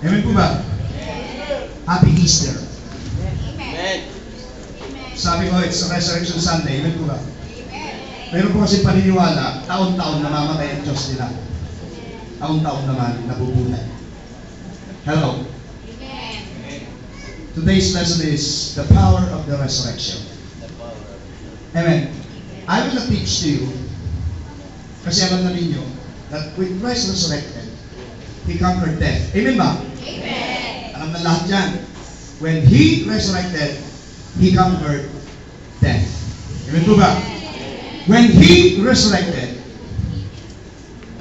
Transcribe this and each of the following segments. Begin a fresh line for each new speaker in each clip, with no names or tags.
Amen po ba? Happy Easter.
Amen.
Sabi ko, it's a Resurrection Sunday. Amen po ba? Meron po kasi paniniwala, taon-taon namamatay ang Diyos nila. Taon-taon naman nabubuhay. Hello. Today's lesson is the power of the resurrection. Amen. I will not teach to you, kasi alam na ninyo, that when Christ resurrected, He conquered death. Amen ba?
Amen.
Alam na lahat yan. When He resurrected, He conquered death. Amen po ba? When He resurrected,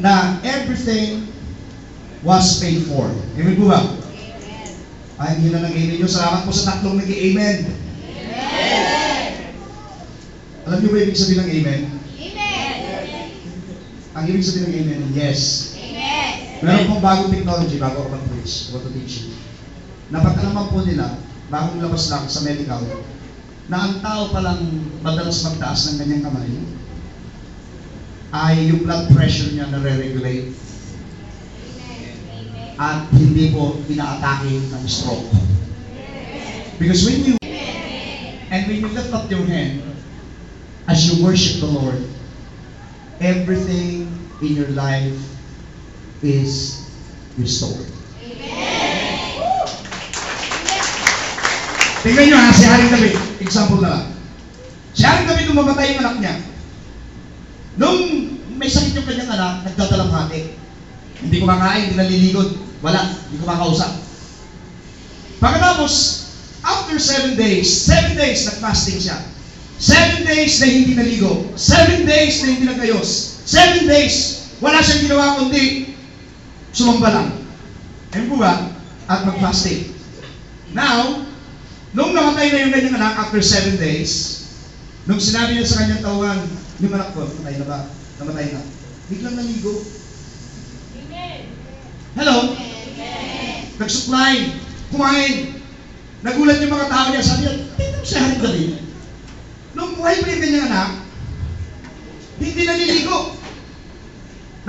na everything was paid for. Amen po ba? Ay, hindi na nag-amen nyo. Salamat po sa tatlong nag-amen.
Amen.
Alam niyo ba ibig sabihin ng amen?
Amen.
Ang ibig sabihin ng amen, yes.
Amen.
Meron pong bagong technology bago ako mag-preach, what to teach you. Napag-alaman po nila, bagong labas lang sa medical, na ang tao palang madalas magtaas ng kanyang kamay ay yung blood pressure niya na-regulate at hindi po ina-atake ng stroke. Because when you lift up your hand as you worship the Lord, everything in your life is restored. Tingnan nyo ha, si Haring David, example na lang. Si Haring David nung mamatay yung anak niya, nung may sakit yung kanyang anak, nagdadalamhati. Hindi kumakain, hindi naliligod, wala, hindi kumakausap. Pagkatapos, after 7 days nag-fasting siya. 7 days na hindi naligo. 7 days na hindi nagayos. 7 days, wala siyang ginawa kundi sumamba lang. Ayun po ba? At mag-fasting. Now, nung namatay na yung kanyang anak after 7 days, nung sinabi niya sa kanyang tauhan, yung anak ko, namatay na ba? Namatay na. Biglang naligo. Hello? Nagsuklay, kumain. Nagulat yung mga tao niya, sabi niya, tingnan mo si Haring David. Nung buhay pa yung kanyang anak, hindi naliligo.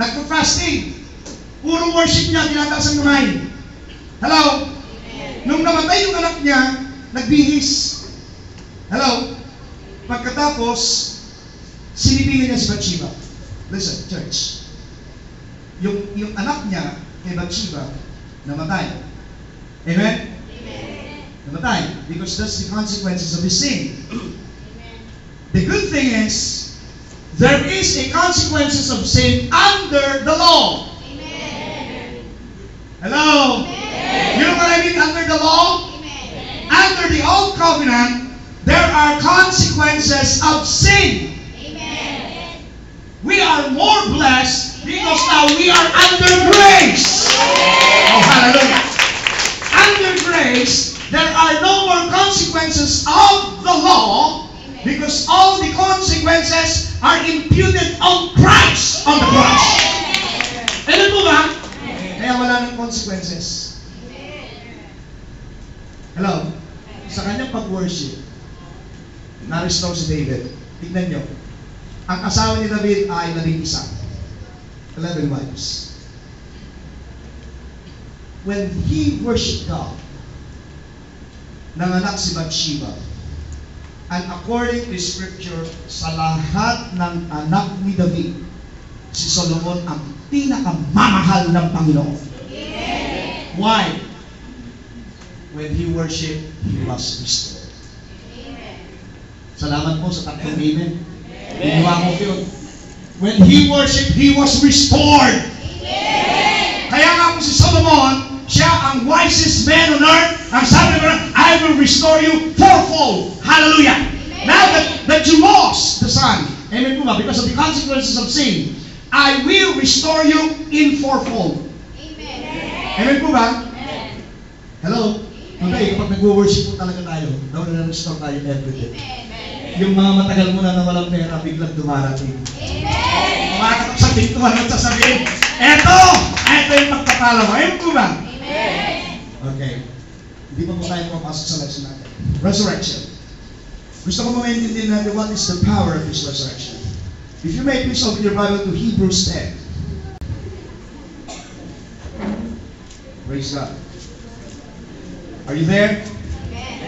Nagpa-fasting. Puro worship niya, tinataas ang kamay. Hello? Nung namatay yung anak niya, nagbihis. Hello? Pagkatapos, sinipigan niya si Bathsheba. Listen, church. Yung anak niya, kay Bathsheba, namatay. Amen? Namatay. Because that's the consequences of his sin. The good thing is, there is a consequences of sin under the law. Hello? You know what I mean under the law? Under the old covenant, there are consequences of sin. We are more blessed because now we are under grace. Oh, hallelujah. Under grace, there are no more consequences of the law because all the consequences are imputed on Christ on the cross. Ano po ba? Kaya wala ng consequences. Hello? Sa kanyang pag-worship, na-restore si David. Tignan nyo. Ang asawa ni David ay 11 wives. When he worshiped God, nanganak si Bathsheba. And according to Scripture, sa lahat ng anak ni David, si Solomon ang pinakamamahal ng Panginoon. Why? When he worshiped, he was restored. Salamat po sa tatlong amen. Ginawa ko yun. When he worshiped, he was restored. Kaya nga po si Solomon, siya ang wisest man on earth. Ang sabi niya, I will restore you fourfold. Hallelujah. Now that you lost the son, amen po ba? Because of the consequences of sin, I will restore you in fourfold. Amen po ba? Hello? Today, kapag nag-worship po talaga tayo, daw na-restore tayo everyday. Yung mga matagal mo na walang pera, biglang dumarating. Kumakatok sa pintuan at sasabihin, eto yung pagpapala mo. Ayun po ba? Okay. Hindi pa po tayo papasok sa lesson natin. Resurrection. Gusto ko maintindihan natin what is the power of this resurrection. If you may please open your Bible to Hebrews 10. Praise God. Are you there?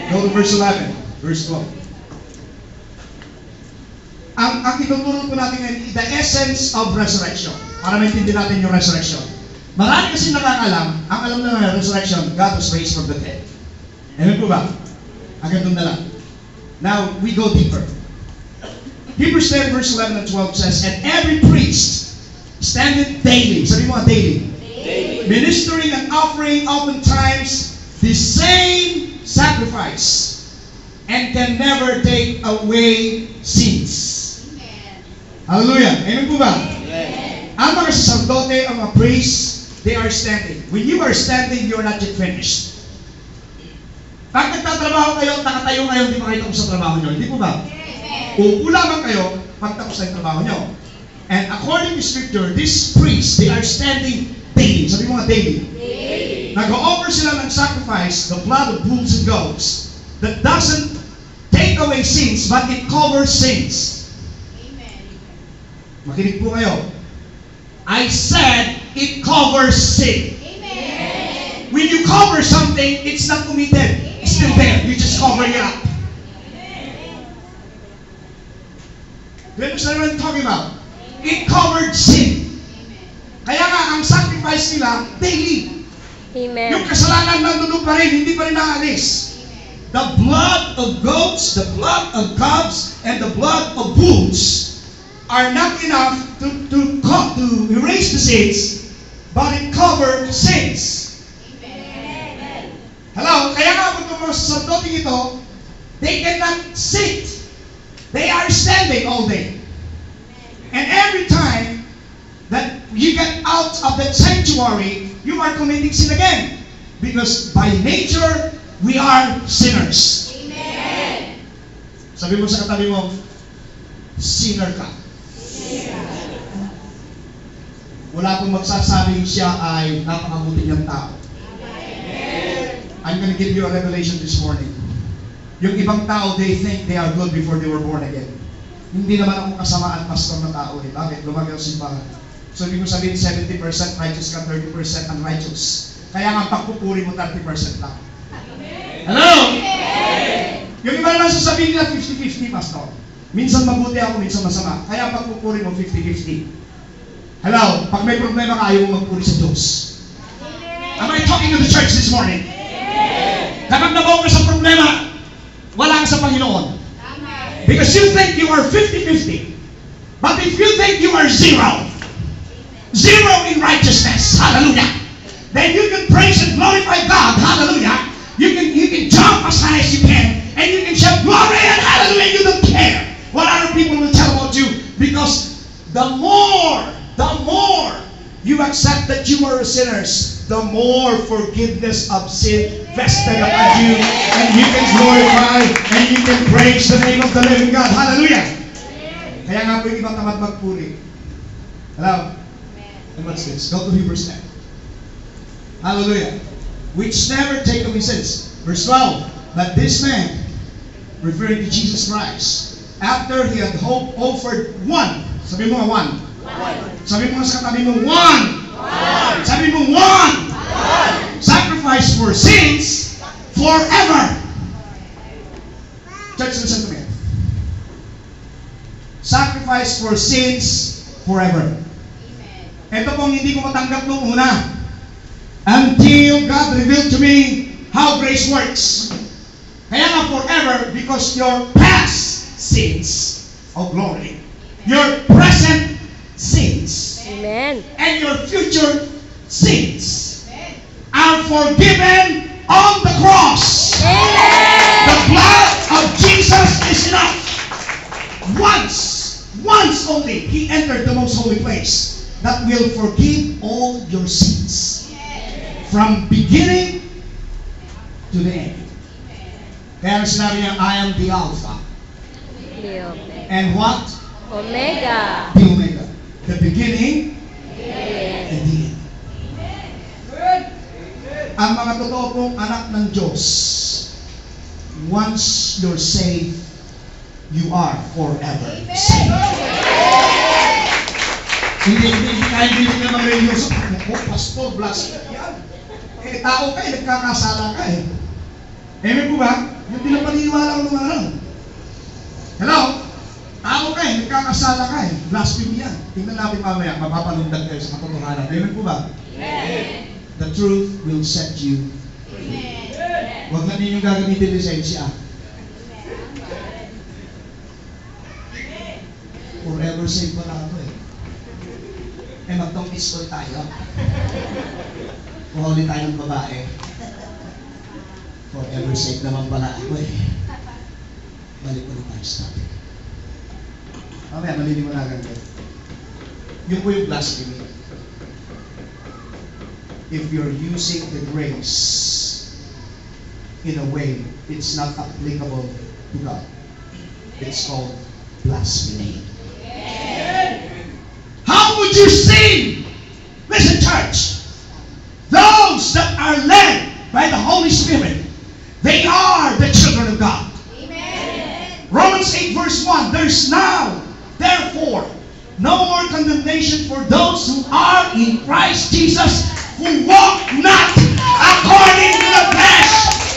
Go to verse 11. Verse 12. Ang ituturo po natin ngayon, the essence of resurrection. Para maintindihan natin yung resurrection. Marami kasi nakakalam, ang alam na resurrection, God was raised from the dead. Amen po ba? Hanggang doon na lang. Now, we go deeper. Hebrews 10 verse 11 and 12 says, and every priest standeth daily, sabi mo daily, ministering and offering oftentimes the same sacrifice, and can never take away sins. Hallelujah. Amen po ba? Ang mga sacerdote, ang mga priests, they are standing. When you are standing, you are not yet finished. Pag nagtatrabaho kayo, nakatayo kayo, hindi pa kayo tapos sa trabaho nyo. Hindi po ba? Uupo lamang kayo pag tapos na yung trabaho nyo. And according to Scripture, these priests, they are standing daily. Sabi mo nga daily. Nag-o-offer sila ng sacrifice, the blood of bulls and goats, that doesn't take away sins, but it covers sins. Makinig po kayo. I said, it covers sin.
Amen.
When you cover something, it's not committed. It's still there. You just cover it up. Do you understand what I'm talking about? It covered sin. Kaya nga, ang sacrifice nila, daily.
Amen.
Yung kasalanan nandun pa rin, hindi pa rin naalis. The blood of goats, the blood of calves, and the blood of bulls are not enough to erase the sins, but it covers sins. Hello? Kaya nga kung mga sacerdote ito, they cannot sit. They are standing all day. And every time that you get out of that sanctuary, you are committing sin again. Because by nature, we are sinners.
Amen.
Sabi mo sa katabi mo, sinner ka. Wala pong magsasabing siya ay napakabuti niyang tao. I'm going to give you a revelation this morning. Yung ibang tao, they think they are good before they were born again. Hindi naman ako kasamaan pastor na tao eh. Bakit? Lumaki ang simbahan. So, ibig mo sabihin 70% righteous ka, 30% unrighteous. Kaya nga pagpupuri mo 30% lang. Hello? Yung iba naman sasabihin nila 50-50 pastor. Minsan mabuti ako, minsan masama. Kaya pagpupuri mo 50-50. Hello? Pag may problema ka, ayaw mo magpuri sa Diyos. Am I talking to the church this morning? Kapag nabaw ka sa problema, wala ka sa Panginoon. Because you think you are 50-50. But if you think you are zero in righteousness, hallelujah, then you can praise and glorify God, hallelujah. You can jump as high as you can, and you can shout glory and hallelujah. You don't care what other people will tell about you, because the more you accept that you are sinners, the more forgiveness of sin vested upon you, and you can glorify and you can praise the name of the living God. Hallelujah! Kaya nga po yung ibang tamad magpuri. Hello? And what's this? Go to Hebrews 10. Hallelujah. Which never take away sins. Verse 12. But this man, referring to Jesus Christ, after he had offered one. Sabi mo nga one. Sabi mo nga sa katabi mo one. Sabi mo one. Sacrifice for sins forever. Church, listen to me. Sacrifice for sins forever. Ito pong hindi ko matanggap nung una. Until God revealed to me how grace works. Kaya nga forever, because your past sins, oh glory, your present sins,
Amen.
and your future sins are forgiven on the cross.
Amen.
The blood of Jesus is enough. Once only, He entered the most holy place that will forgive all your sins. From beginning to the end. Kaya sinabi niya, I am the Alpha. And what?
Omega.
The Omega. The beginning and the end. Ang mga totoo pong anak ng Diyos, once you're saved, you are forever saved. Hindi ka mag-renew sa pastor, blast. Eh, tao ka eh, nagkakasala ka eh. Amen po ba? Yung pinapaniniwala ko nung araw. Hello? Tao ka eh, nagkakasala ka eh. Blasphemy yan. Tingnan natin mamaya, mapapalundag kayo sa katotohanan. Amen po ba?
Amen.
The truth will set you.
Amen.
Huwag na ninyong gagamitin lisensya. Forever safe pala ako eh. Eh magtong-pistol tayo. Kuhuli tayo ng babae. Forever safe naman pala ako eh. Balik ko na tayo sa topic. Mamaya, maliliwanagan ko. Yun po yung blasphemy. If you're using the grace in a way it's not applicable to God, it's called blasphemy. How would you sing? Listen, church. Those that are led by the Holy Spirit, they are the children of God.
Amen.
Romans 8 verse 1, there's now, therefore, no more condemnation for those who are in Christ Jesus, who walk not according to the flesh,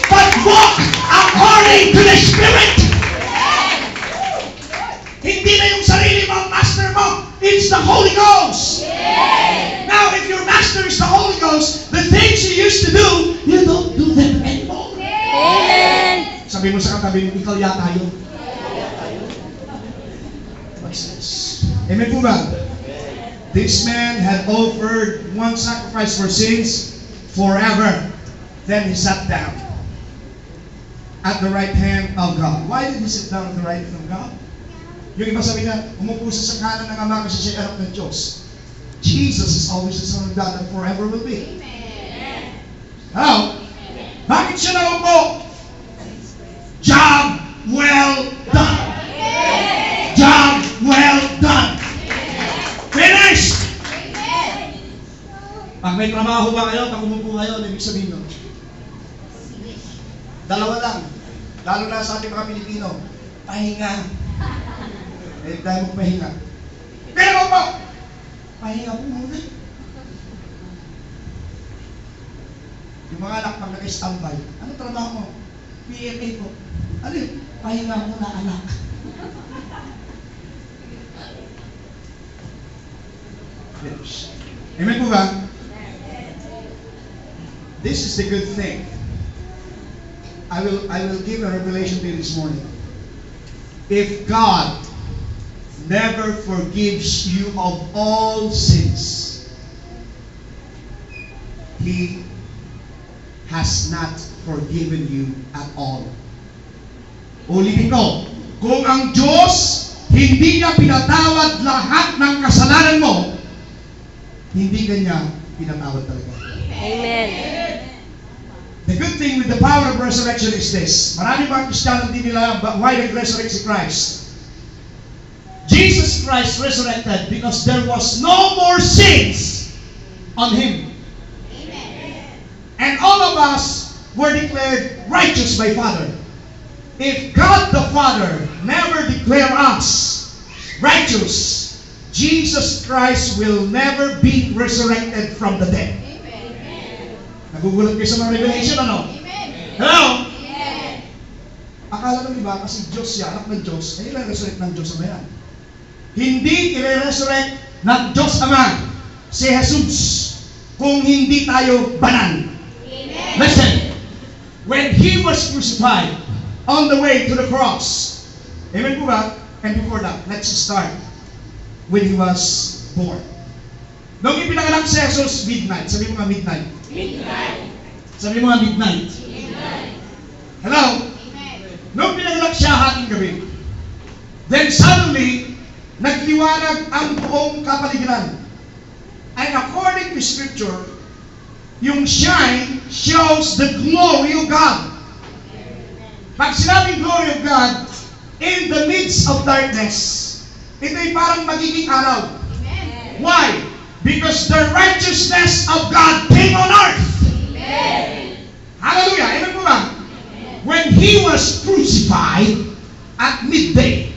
but walk according to the Spirit. Hindi na yung sarili mo, master mo. It's the Holy Ghost. Now, if your master is the Holy Ghost, the things you used to do, you don't do them anymore.
Amen.
Sabi mo sa katabi mo, ikaw yata yun. What's this? Amen po ba? This man had offered one sacrifice for sins forever. Then he sat down at the right hand of God. Why did he sit down at the right hand of God? Yung iba sabi niya, umupo siya sa kanan ng Ama kasi siya anak ng Diyos. Jesus is always the Son of God and forever will be. How? Bakit siya naupo? Job well done. Job well done. Finished! Pag may trabaho ba kayo, pag umupo kayo, ibig sabihin nyo, dalawa lang. Lalo na sa ating mga Pilipino, pahinga. Eh, tayo magpahinga. Pero po, pahinga po muna. Yung mga anak pag nag-standby, ano trabaho mo? PMA po. Ano yun? Pahinga muna, anak. Finish. Amen po ba? This is the good thing. I will give a revelation to you this morning. If God never forgives you of all sins, He has not forgiven you at all. Ulitin ko, kung ang Diyos hindi niya pinatawad lahat ng kasalanan mo, hindi kanya pinatawad talaga.
Amen.
The good thing with the power of resurrection is this. Marami ba ang Kristiyano hindi nila why nag-resurrect si Christ? Jesus Christ resurrected because there was no more sins on Him. And all of us were declared righteous by Father. If God the Father never declare us righteous, Jesus Christ will never be resurrected from the dead. Nagugulat kayo sa mga revelation, ano? Hello? Akala ng iba kasi Diyos siya, anak ng Diyos, ay i-resurrect ng Diyos Ama yan. Hindi i-resurrect ng Diyos Ama si Jesus kung hindi tayo banal. Listen, when He was crucified on the way to the cross, amen po ba? And before that, let's start when He was born. Nung ipinanganak si Jesus, midnight. Sabi mo nga midnight.
Midnight.
Sabi mo nga midnight.
Midnight.
Hello?
Amen.
Nung pinanganak siya hating gabi, then suddenly, nagliwanag ang buong kapaligiran. And according to Scripture, yung shine shows the glory of God. Pag sinabing glory of God, in the midst of darkness, ito'y parang magiging araw.
Amen.
Why? Because the righteousness of God came on earth.
Amen.
Hallelujah! Amen po ba? When He was crucified at midday.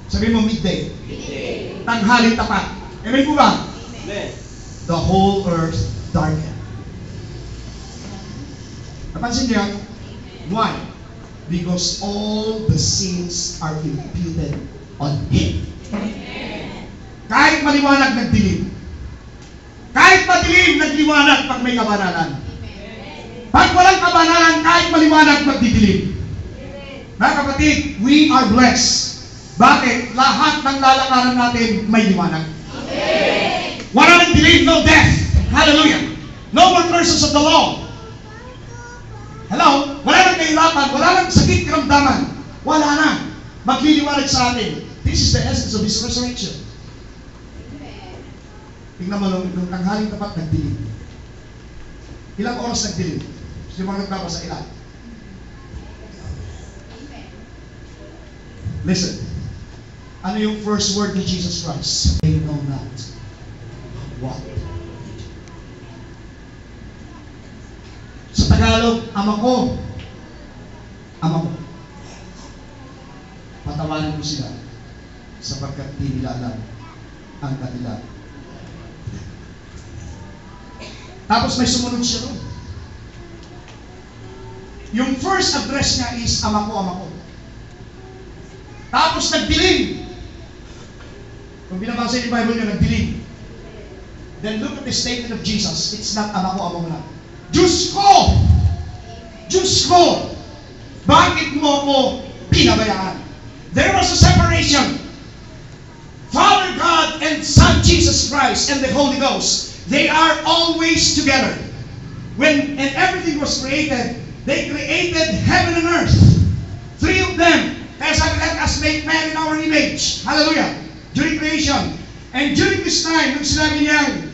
Sabi mo midday.
Midday.
Tanghali tapat. Amen po ba?
Amen.
The whole earth darkened. Napansin niyo? Why? Because all the sins are imputed on Him. Kahit maliwanag, nagdilim. Kahit madilim, nagliwanag pag may kabanalan. Pag walang kabanalan, kahit maliwanag, magdidilim. Mga kapatid, we are blessed. Bakit? Lahat ng lalakaran natin may liwanag. Wala nang dilim, no death. Hallelujah. No more curses of the law. Hello? Wala nang kahirapan, wala nang sakit karamdaman. Wala na. Magliliwanag sa atin. This is the essence of His resurrection. Tingnan mo, nung tanghaling tapat, nagdilim. Ilang oras nagdilim? Yung mga nagbabasa ilan? Listen. Ano yung first word ni Jesus Christ? They know not what. Sa Tagalog, ama ko. Patawarin mo sila sapagkat di nila alam ang kanila. Tapos may sumunod siya doon. Yung first address niya is ama ko. Tapos nagdilim. Kung binabasa yung Bible niya, nagdilim. Then look at the statement of Jesus. It's not ama ko na. Diyos ko! Bakit mo ko pinabayaan? There was a separation. Father God and Son Jesus Christ and the Holy Ghost, they are always together. And everything was created, they created heaven and earth. Three of them. Kaya sabi, let us make man in our image. Hallelujah. During creation. And during this time, nung sinabi niya,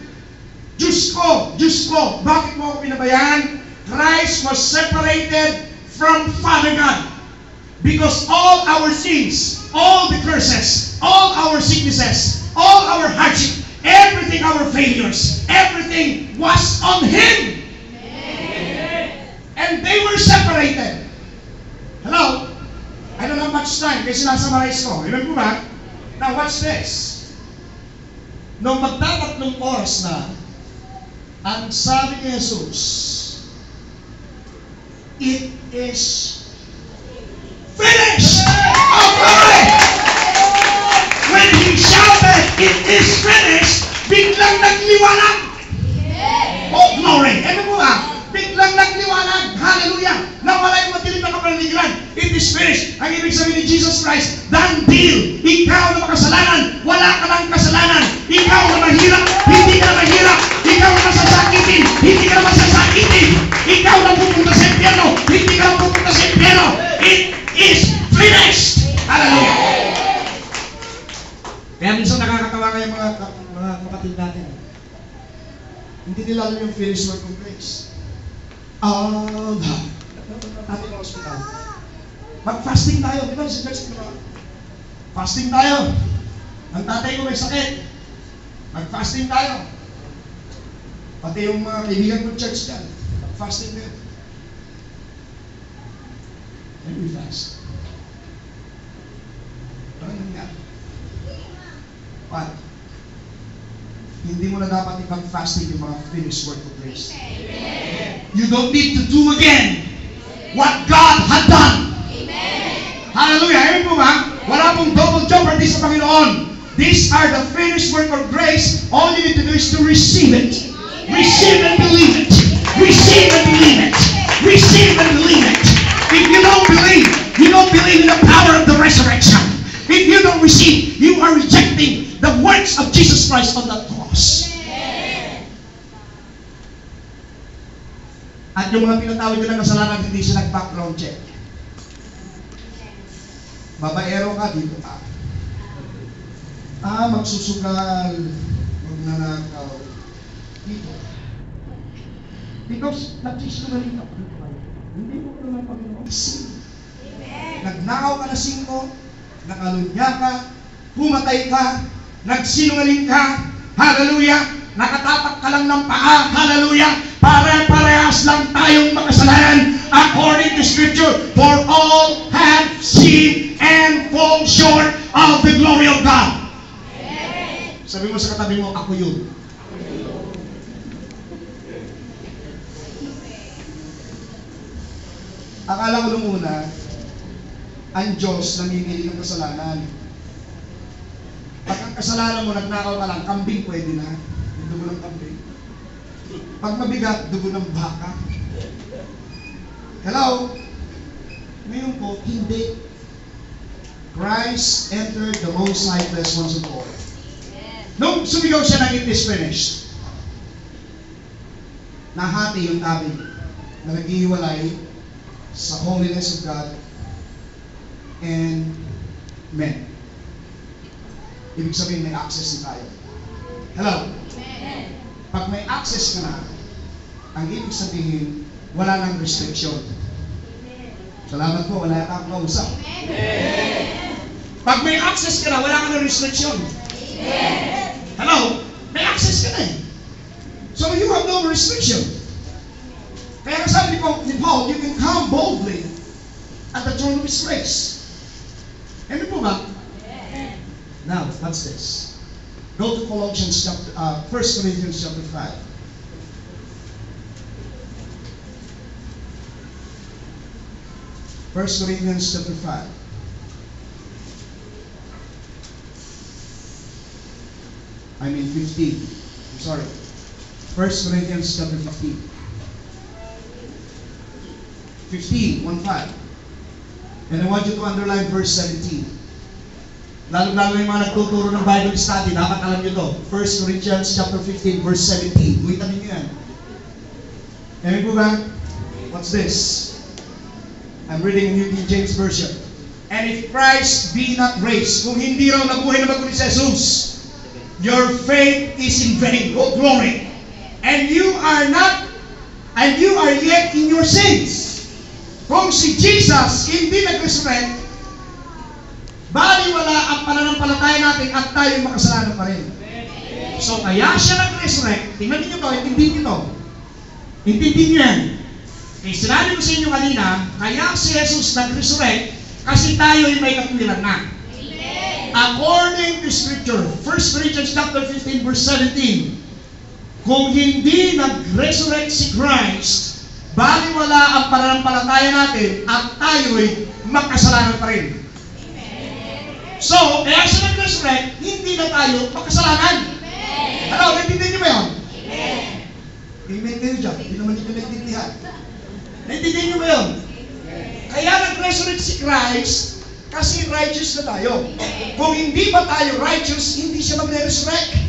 Diyos ko, bakit mo ako pinabayaan? Christ was separated from Father God. Because all our sins, all the curses, all our sicknesses, all our hardship, everything, our failures, everything was on Him. And they were separated. Hello? I don't have much time kasi sinasummarize ko. Remember mo ba? Now watch this. Nung magtatatlong oras na, ang sabi ni Jesus, it is finished! Oh, glory! When He shouted, it is finished, biglang nagliwanag! Oh, glory! Ano mo ba? Biglang nagliwanag! Hallelujah! Nawala yung matilim na kapanaligiran. It is finished. Ang ibig sabihin ni Jesus Christ, done deal. Ikaw na makasalanan, wala ka ng kasalanan. Ikaw na mahirap, hindi ka na mahirap. Ikaw na masasakitin, hindi ka na masasakitin. Ikaw na pupunta sa impyerno, hindi ka na pupunta sa impyerno. It is finished. Hallelujah! Kaya minsan nakakatawa kayo mga kapatid natin. Hindi nila alam yung finished work of grace. Ating mga hospital. Mag-fasting tayo. Di ba? Fasting tayo. Ang tatay ko may sakit. Mag-fasting tayo. Pati yung mga kaibigan ko church dyan. Mag-fasting din. And we fast. Parang nangyari. But, hindi mo na dapat ipag-fasting yung mga finished work of grace. Amen. You don't need to do again what God had done. Amen. Hallelujah. Amen po ba? Wala pong double jeopardy sa Panginoon. These are the finished work of grace. All you need to do is to receive it. Receive and believe it. Receive and believe it. Receive and believe it. If you don't believe, you don't believe in the power of the resurrection. If you don't receive, you are rejecting the works of Jesus Christ on that cross. At yung mga pinatawid nyo ng kasalanan, hindi siya nag-background check. Babaero ka, dito ka. Magsusugal, magnanakaw. Dito. Because nagsisungaling ka. Hindi mo ko naman Panginoon. Nagnakaw ka na 5, nakalunya ka, pumatay ka, nagsinungaling ka, hallelujah, nakatapak ka lang ng paa, hallelujah, pare-parehas lang tayong makasalanan according to Scripture, for all have sinned and fall short of the glory of God. Sabi mo sa katabi mo, ako yun. Akala ko nung una, ang Diyos namimili ng kasalanan. Pag ang kasalanan mo, nagnakaw ka lang, kambing pwede na. Yung dugo ng kambing. Pag mabigat, dugo ng baka. Hello? Ngayon po, hindi. Christ entered the most sightless once and for all. Nung sumigaw siya ng it is finished, nahati yung tabi na naghihiwalay sa holiness of God and men. Ibig sabihin may access na tayo. Hello?
Amen.
Pag may access ka na, ang ibig sabihin, wala nang restriction. Salamat po, wala akong kausap. Pag may access ka na, wala ka nang restriction. Hello? May access ka na eh. So you have no restriction. Kaya sabi ni Paul, you can come boldly at the throne of His grace. Ano po ba? Now, what's this? Go to Colossians chapter, 1 Corinthians chapter 5. First Corinthians chapter 5. I mean 15. I'm sorry. 1 Corinthians chapter 15. 15, 1-5. And I want you to underline verse 17. Lalo-lalo yung mga nagtuturo ng Bible study, dapat alam nyo to. 1 Corinthians chapter 15, verse 17. Uwitan niyo yan. Amen po ba? What's this? I'm reading New King James Version. And if Christ be not raised, kung hindi raw nabuhay na bago ni Jesus, your faith is in vain. Oh, glory! And you are yet in your sins. Kung si Jesus hindi nag-resurrect, baliwala ang pananampalataya natin at tayo makasalanan pa rin. So, kaya siya nag-resurrect. Tingnan niyo to, intindihin niyo to. Intindihin niyo yan. Eh, sinabi ko sa inyo kanina, kaya si Jesus nag-resurrect kasi tayo ay may katwiran na. According to Scripture, 1 Corinthians chapter 15, verse 17, kung hindi nag-resurrect si Christ, baliwala ang pananampalataya natin at tayo ay makasalanan pa rin. So, kaya siya nag-resurrect, hindi na tayo makasalanan. Ano, naintindihan niyo ba yun? Amen kayo dyan. Hindi naman niyo naintindihan. Naintindihan niyo ba yun? Kaya nag-resurrect si Christ kasi righteous na tayo. Kung hindi pa tayo righteous, hindi siya mag-resurrect.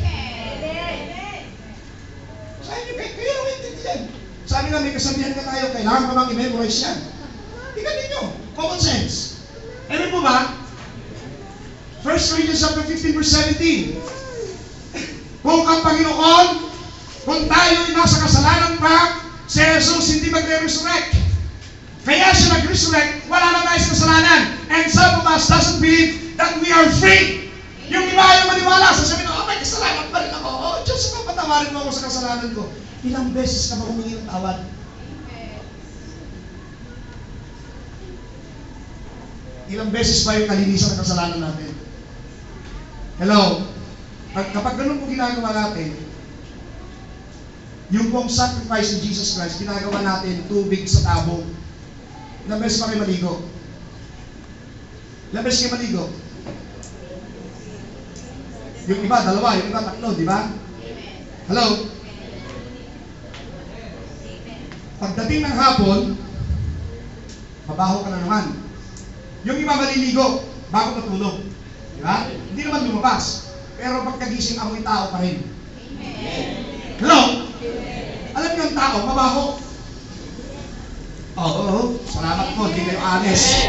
Sabi niyo, kaya naintindihan. Sabi nga, may kasabihan ka tayo, kailangan ka bang i-memorize yan? Tingnan ninyo, common sense. Amen po ba? 1 Corinthians chapter 15, verse 17. Kung ang Panginoon, kung tayo ay nasa kasalanan pa, si Jesus hindi magre-resurrect. Kaya siya nag-resurrect, wala na tayo sa kasalanan. And some of us doesn't believe that we are free. Yung iba ayaw maniwala, sasabihin, oh, may kasalanan pa rin ako. Oh, Diyos, patawarin mo ako sa kasalanan ko. Ilang beses ka ba humingi ng tawad? Ilang beses ba yung kalinisan ng kasalanan natin? Hello? Kapag ganun po ginagawa natin, yung pong sacrifice ni Jesus Christ, ginagawa natin tubig sa tabo. Ilang beses pa kayo maligo? Ilang beses kayo maligo? Yung iba, dalawa, yung iba, tatlo, di ba? Hello? Pagdating ng hapon, mabaho ka na naman. Yung iba maliligo bago matulog. Di ba? Hindi naman lumabas. Pero pagkagising, amoy tao pa rin. Hello? Alam niyo ang tao, mabaho. Oo, salamat po, hindi kayo honest.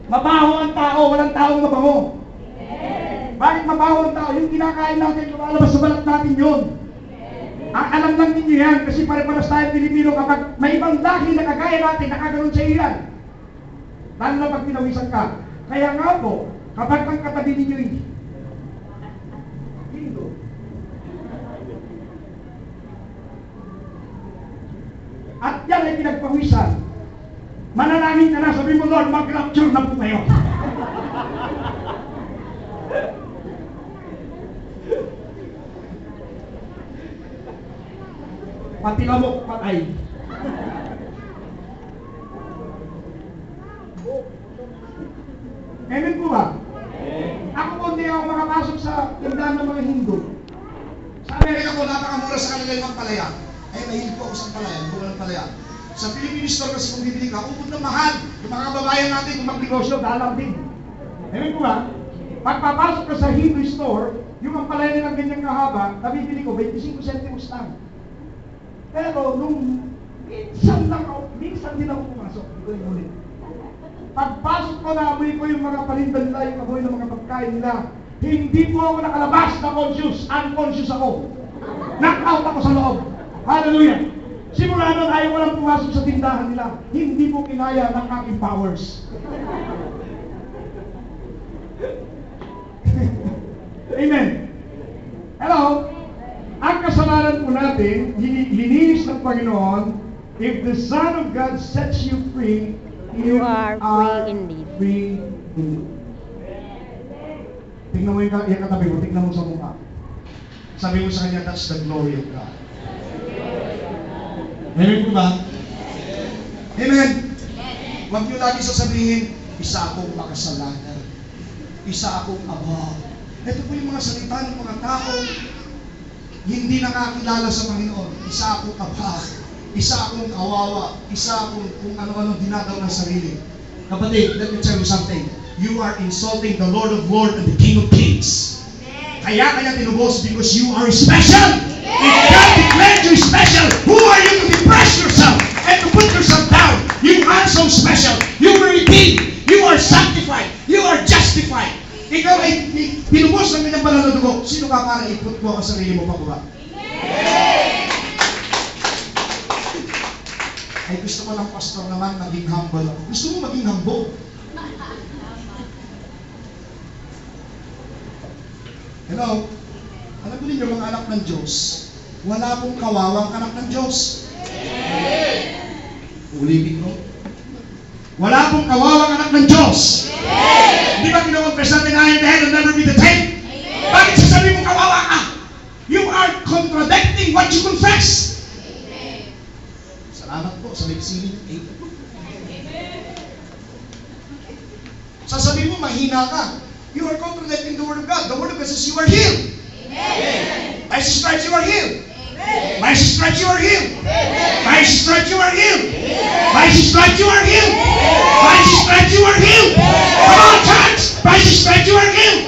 Mabaho ang tao, walang taong mabaho. Bakit mabaho ang tao? Yung kinakain natin, lumalabas sa balat natin yun. Alam lang ninyo yan, kasi pare-paras tayo Pilipino, kapag may ibang dahil na kagaya natin, nakaganon sa iyo yan. Lalo na pag pinawisan ka. Kaya nga po, kapag ang katabi ninyo hindi. At yan ay pinagpawisan. Manalangin ka na, sabi mo, Lord, mag-rapture na po kayo. Pati lamok patay. ng mga Hindu. Sa Amerika po, napakamura sa kanila yung palaya. Ay, mahilig po ako sa palaya, buko ng palaya. Sa Philippine store kasi kung bibili ka, ubod na mahal. Yung mga kababayan natin, kung magnegosyo, dalang din. Alam ko ba? Pagpapasok ka sa Hindu store, yung ang palaya nilang ganyang kahaba, nabibili ko, 25 centimos lang. Pero nung minsan din ako pumasok, hindi ko yung ulit. Pagpasok ko, naamoy ko yung mga palinda nila, yung amoy ng mga pagkain nila. Hindi po ako nakalabas na unconscious ako. Knock-out ako sa loob. Hallelujah! Simula nun, ayaw ko lang pumasok sa tindahan nila. Hindi po kinaya ng aking powers. Amen. Hello? Ang kasalanan po natin, lininis ng Panginoon, if the Son of God sets you free,
You are free indeed.
Free indeed. Tingnan mo yung katabi mo, tingnan mo sa mukha. Sabi mo sa kanya, that's the glory of God. Amen po ba? Amen. Huwag niyo lagi sasabihin, isa akong makasalanan. Isa akong ama. Ito po yung mga salita ng mga tao hindi nakakilala sa Panginoon. Isa akong aba. Isa akong kawawa. Isa akong kung ano-ano dinadaw ng sarili. Kapatid, let me tell you something. You are insulting the Lord of Lords and the King of Kings. Kaya tinubos because you are special. If God declared you special, who are you to depress yourself and to put yourself down? You are so special. You were redeemed. You are sanctified. You are justified. Ikaw ay pinubos ng inyong banal na dugo. Sino ka para iput mo ang sarili mo pababa? Ay gusto ko lang, pastor, naman maging humble. Gusto mo maging humble? Hello? Alam mo ninyo, mga anak ng Diyos, wala pong kawawang anak ng Diyos. Ulitin ko. Wala pong kawawang anak ng Diyos. Di ba kinoconfess natin, I am the head and never be the tail? Bakit sasabi mong kawawa ka? You are contradicting what you confess. Salamat po sa nagsiling. Sasabihin mo, mahina ka. You are contradicting the Word of God. The Word of God says you are healed. By His stripes you are healed. By His stripes you are healed. By His stripes you are healed. By His stripes you are healed. By His stripes you are healed. Come on, church! By His stripes you are healed.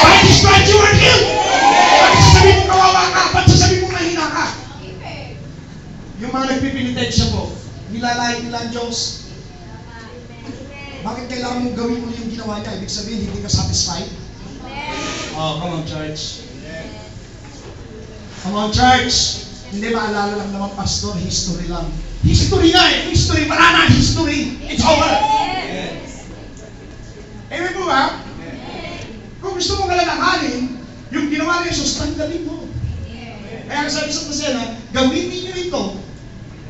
By His stripes you are healed. Bakit sasabihin mo kawawa ka? Bakit sasabihin mo mahina ka? Yung mga nagpipinitensya po, nilalayan nila ang Diyos. Bakit kailangan mong gawin mo yung ginawa niya? Ibig sabihin, hindi ka satisfied? Oh, come on, church. Come on, church. Hindi maalala lang naman, pastor, history lang. History nga eh. History. Wala na history. It's over. Amen po ba? Kung gusto mong alalahanin, yung ginawa ni Jesus, tanggalin mo. Kaya sabi sa pasena, gawin ninyo ito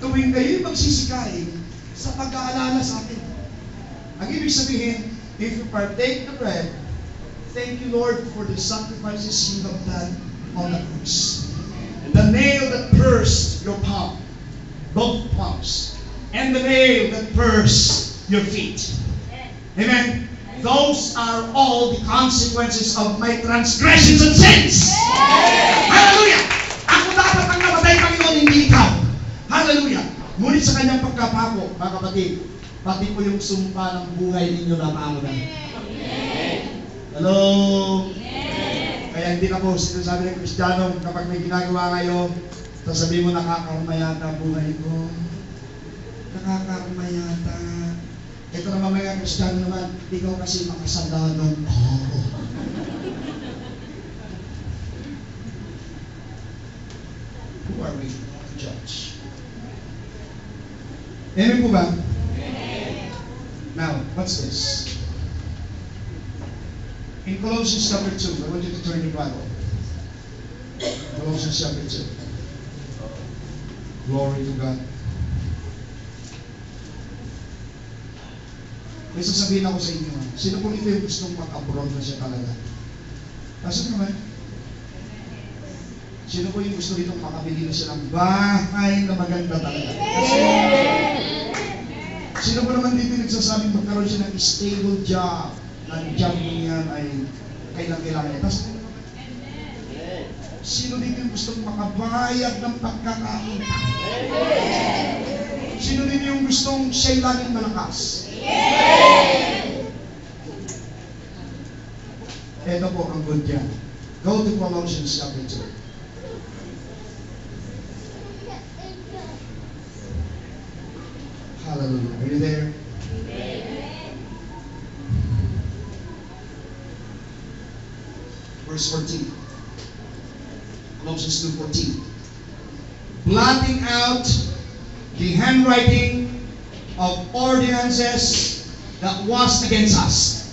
tuwing kayo'y magsisikain sa pag-aalala sa akin. Ang ibig sabihin, if you partake the bread, thank you, Lord, for the sacrifices you have done on the cross. The nail that pierced your palm, both palms, and the nail that pierced your feet. Amen. Those are all the consequences of my transgressions and sins. Hallelujah! Ako dapat ang namatay, Panginoon, hindi ikaw. Hallelujah! Ngunit sa kanyang pagkapako, mga kapatid, pati po yung sumpa ng buhay ninyo na maamunan. Hello? Kaya hindi na po sinasabi ng Kristiyano, kapag may ginagawa kayo, sasabihin mo, nakakarumayata buhay ko. Nakakarumayata. Ito naman mga Kristiyano naman, ikaw kasi makasalanong tao. Who are we to judge? Amen po ba? Now, what's this? In Colossians chapter 2, I want you to turn your Bible. Colossians chapter 2. Glory to God. May sasabihin ako sa inyo, sino po ito yung gustong mag-abroad na siya talaga? Pasok naman. Sino po yung gusto dito makabili na siya ng bahay na maganda talaga? Sino po naman dito nagsasabing magkaroon siya ng stable job? Ang job mo yan ay kailangan niya. Tapos, Sino dito yung gustong makabayad ng pagkakautang? Sino dito yung gustong siya'y laging malakas? Ito po ang good dyan. Go to Colossians chapter 2. Hallelujah. Are you there? Verse 14. Colossians 2:14. Blotting out the handwriting of ordinances that was against us.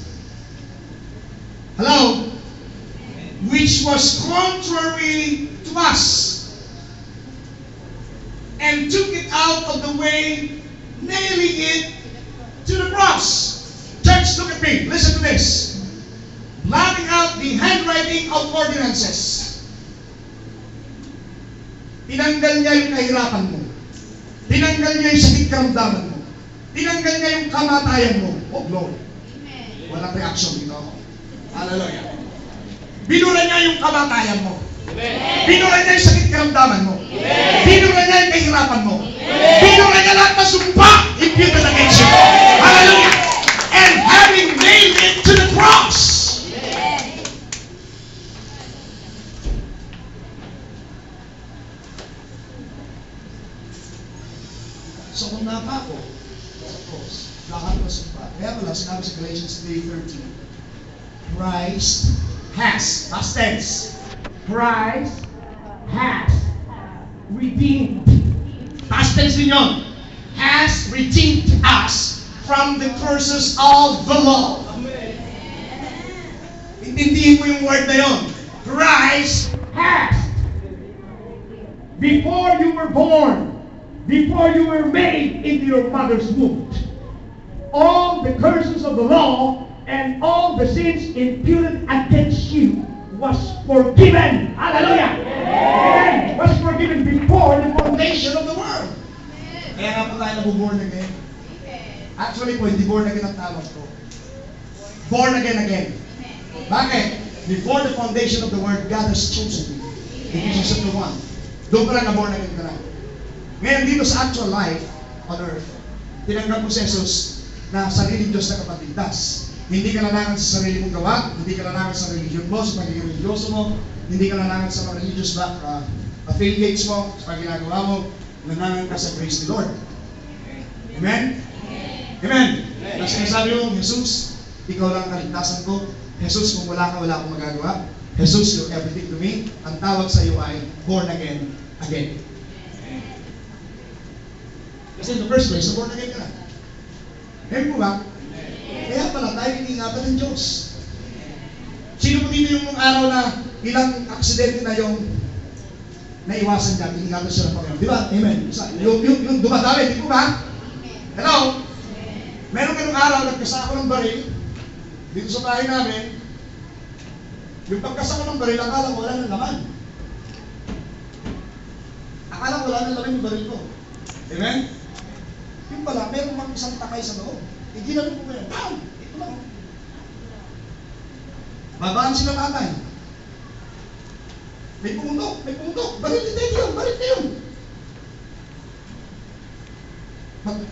Hello? Which was contrary to us. And took it out of the way, nailing it to the cross. Church, look at me. Listen to this. Blotting out the handwriting of ordinances. Tinanggal niya yung kahirapan mo. Tinanggal niya yung sakit karamdaman mo. Tinanggal niya yung kamatayan mo. Oh, glory. Walang reaction dito. Hallelujah. Binura niya yung kamatayan mo. Binura niya yung sakit karamdaman mo. Binura niya yung kahirapan mo. Binura niya lahat na sumpa imputed against you. Hallelujah. And having nailed it to the cross. So kung napa ako sa cross, lahat na sumpa. Kaya pala sinabi sa Galatians 3:13, Christ has, past tense, Christ has redeemed. Past tense din yun. Has redeemed us from the curses of the law. Intindihin mo yung word na yun. Christ has. Before you were born, before you were made into your mother's womb, all the curses of the law and all the sins imputed against you was forgiven. Hallelujah! Amen. Was forgiven before the foundation of the world. Kaya nga po tayo nabuborn again. Actually po, hindi born again ang tawag ko. Born again. Bakit? Before the foundation of the world, God has chosen you. Ephesians chapter 1. Doon ka lang na born again ka na. Ngayon dito sa actual life on earth, tinanggap mo si Jesus na sariling Diyos na kapatligtas. Hindi ka lanangan sa sarili mong gawa, hindi ka lanangan sa religion mo, sa pagiging religyoso mo, hindi ka lanangan sa mga religious affiliates mo, sa pagginagawa mo, lanangan ka sa praise the Lord. Amen? Amen? Ang sinasabi mo, Jesus, ikaw lang ang kaligtasan ko. Jesus, kung wala ka, wala akong magagawa. Jesus, you're everything to me. Ang tawag sa iyo ay born again. Kasi in the first place, born again ka na. Ngayon po ba? Kaya pala tayo iniingatan ng Diyos. Sino po dito yung araw na ilang aksidente na yung naiwasan dyan, iningatan siya ng Panginoon. Di ba? Amen. Yung dumadami, di po ba? Hello? Meron ganung araw, nagkasako ng baril dito sa bahay namin. Yung pagkasako ng baril, akala ko wala ng laman. Akala ko wala ng laman yung baril ko. Amen? Yung pala, meron mang isang takay sa loob. Hindi na rin po kayo. Bam! Ito lang. Babaan sila tatay. May pumutok. Baril yun.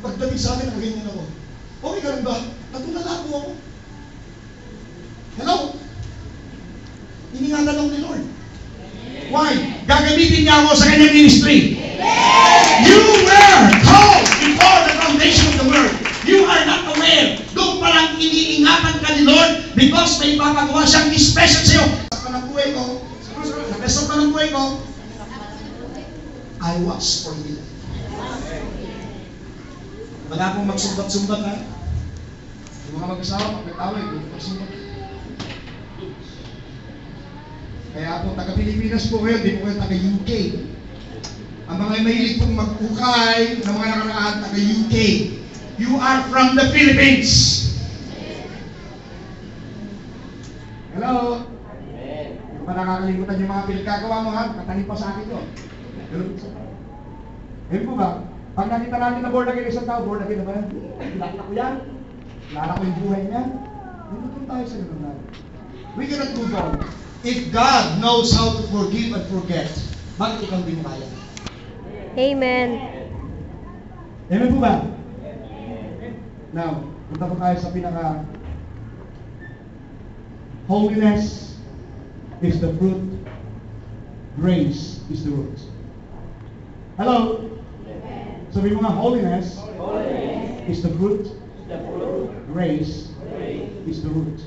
Pagdating sa akin, nakaganyan ako. Okay ka rin ba? Natulala po ako. Hello? Iningatan ako ni Lord. Why? Gagamitin niya ako sa kanyang ministry. You were called before the foundation of the world. You are not aware. Doon palang iniingatan ka ni Lord because may papagawa siyang special sa'yo. Sa panambuhay ko, I was forgiven. Wala akong magsumbat-sumbat ha. Yung mga mag-asawa, pagkataway, magsumbat. Kaya po, taga-Pilipinas po kayo, di po kayo taga-UK. Ang mga mahilig pong mag-ukay ng mga nakaraan, taga-UK. You are from the Philippines. Hello? Yung pa nakakalimutan yung mga pinagkagawa mo ha, katanin pa sa akin doon. Ngayon po ba, pag nakita natin na born again isang tao, born again na ba yan? Kilala ko yan. Kilala ko yung buhay niya. Dito tayo sa ganun natin. We cannot move on. If God knows how to forgive and forget, bakit ikaw hindi mo kaya?
Amen.
Amen po ba? Now, punta po tayo sa pinaka holiness is the fruit, grace is the root. Hello? Sabi mo nga, holiness is the fruit, grace is the root.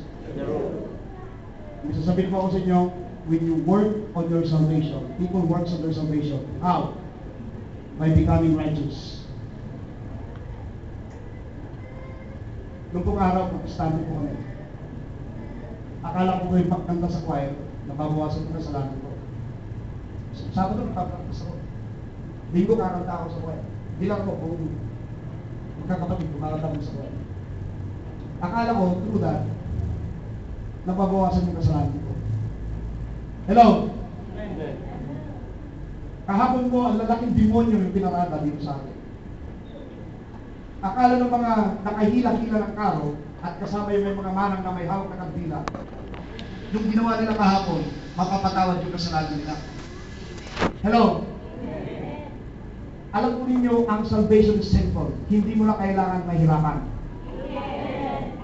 Sasabihin po ako sa inyo, when you work on your salvation, people works on their salvation. How? By becoming righteous. Noong pong araw, pag-study po kami. Akala ko yung pagkanta sa choir, nababawasan ko na sa lahat ko. Sabado, nagpapaktas ako. Linggo, kakanta ako sa choir. Hindi lang ako, kung magkakapatid, kumakanta ko sa choir. Akala ko, through that, nababawasan yung kasalanan ko. Hello? Kahapon mo, ang lalaking demonyo yung pinarada dito sa akin. Akala ng mga nakahila-hila ng karo at kasama yung may mga manang na may hawak na kandila. Yung ginawa nila kahapon, mapapatawad yung kasalanan nila. Hello? Alam po ninyo, ang salvation is simple. Hindi mo na kailangan mahirapan.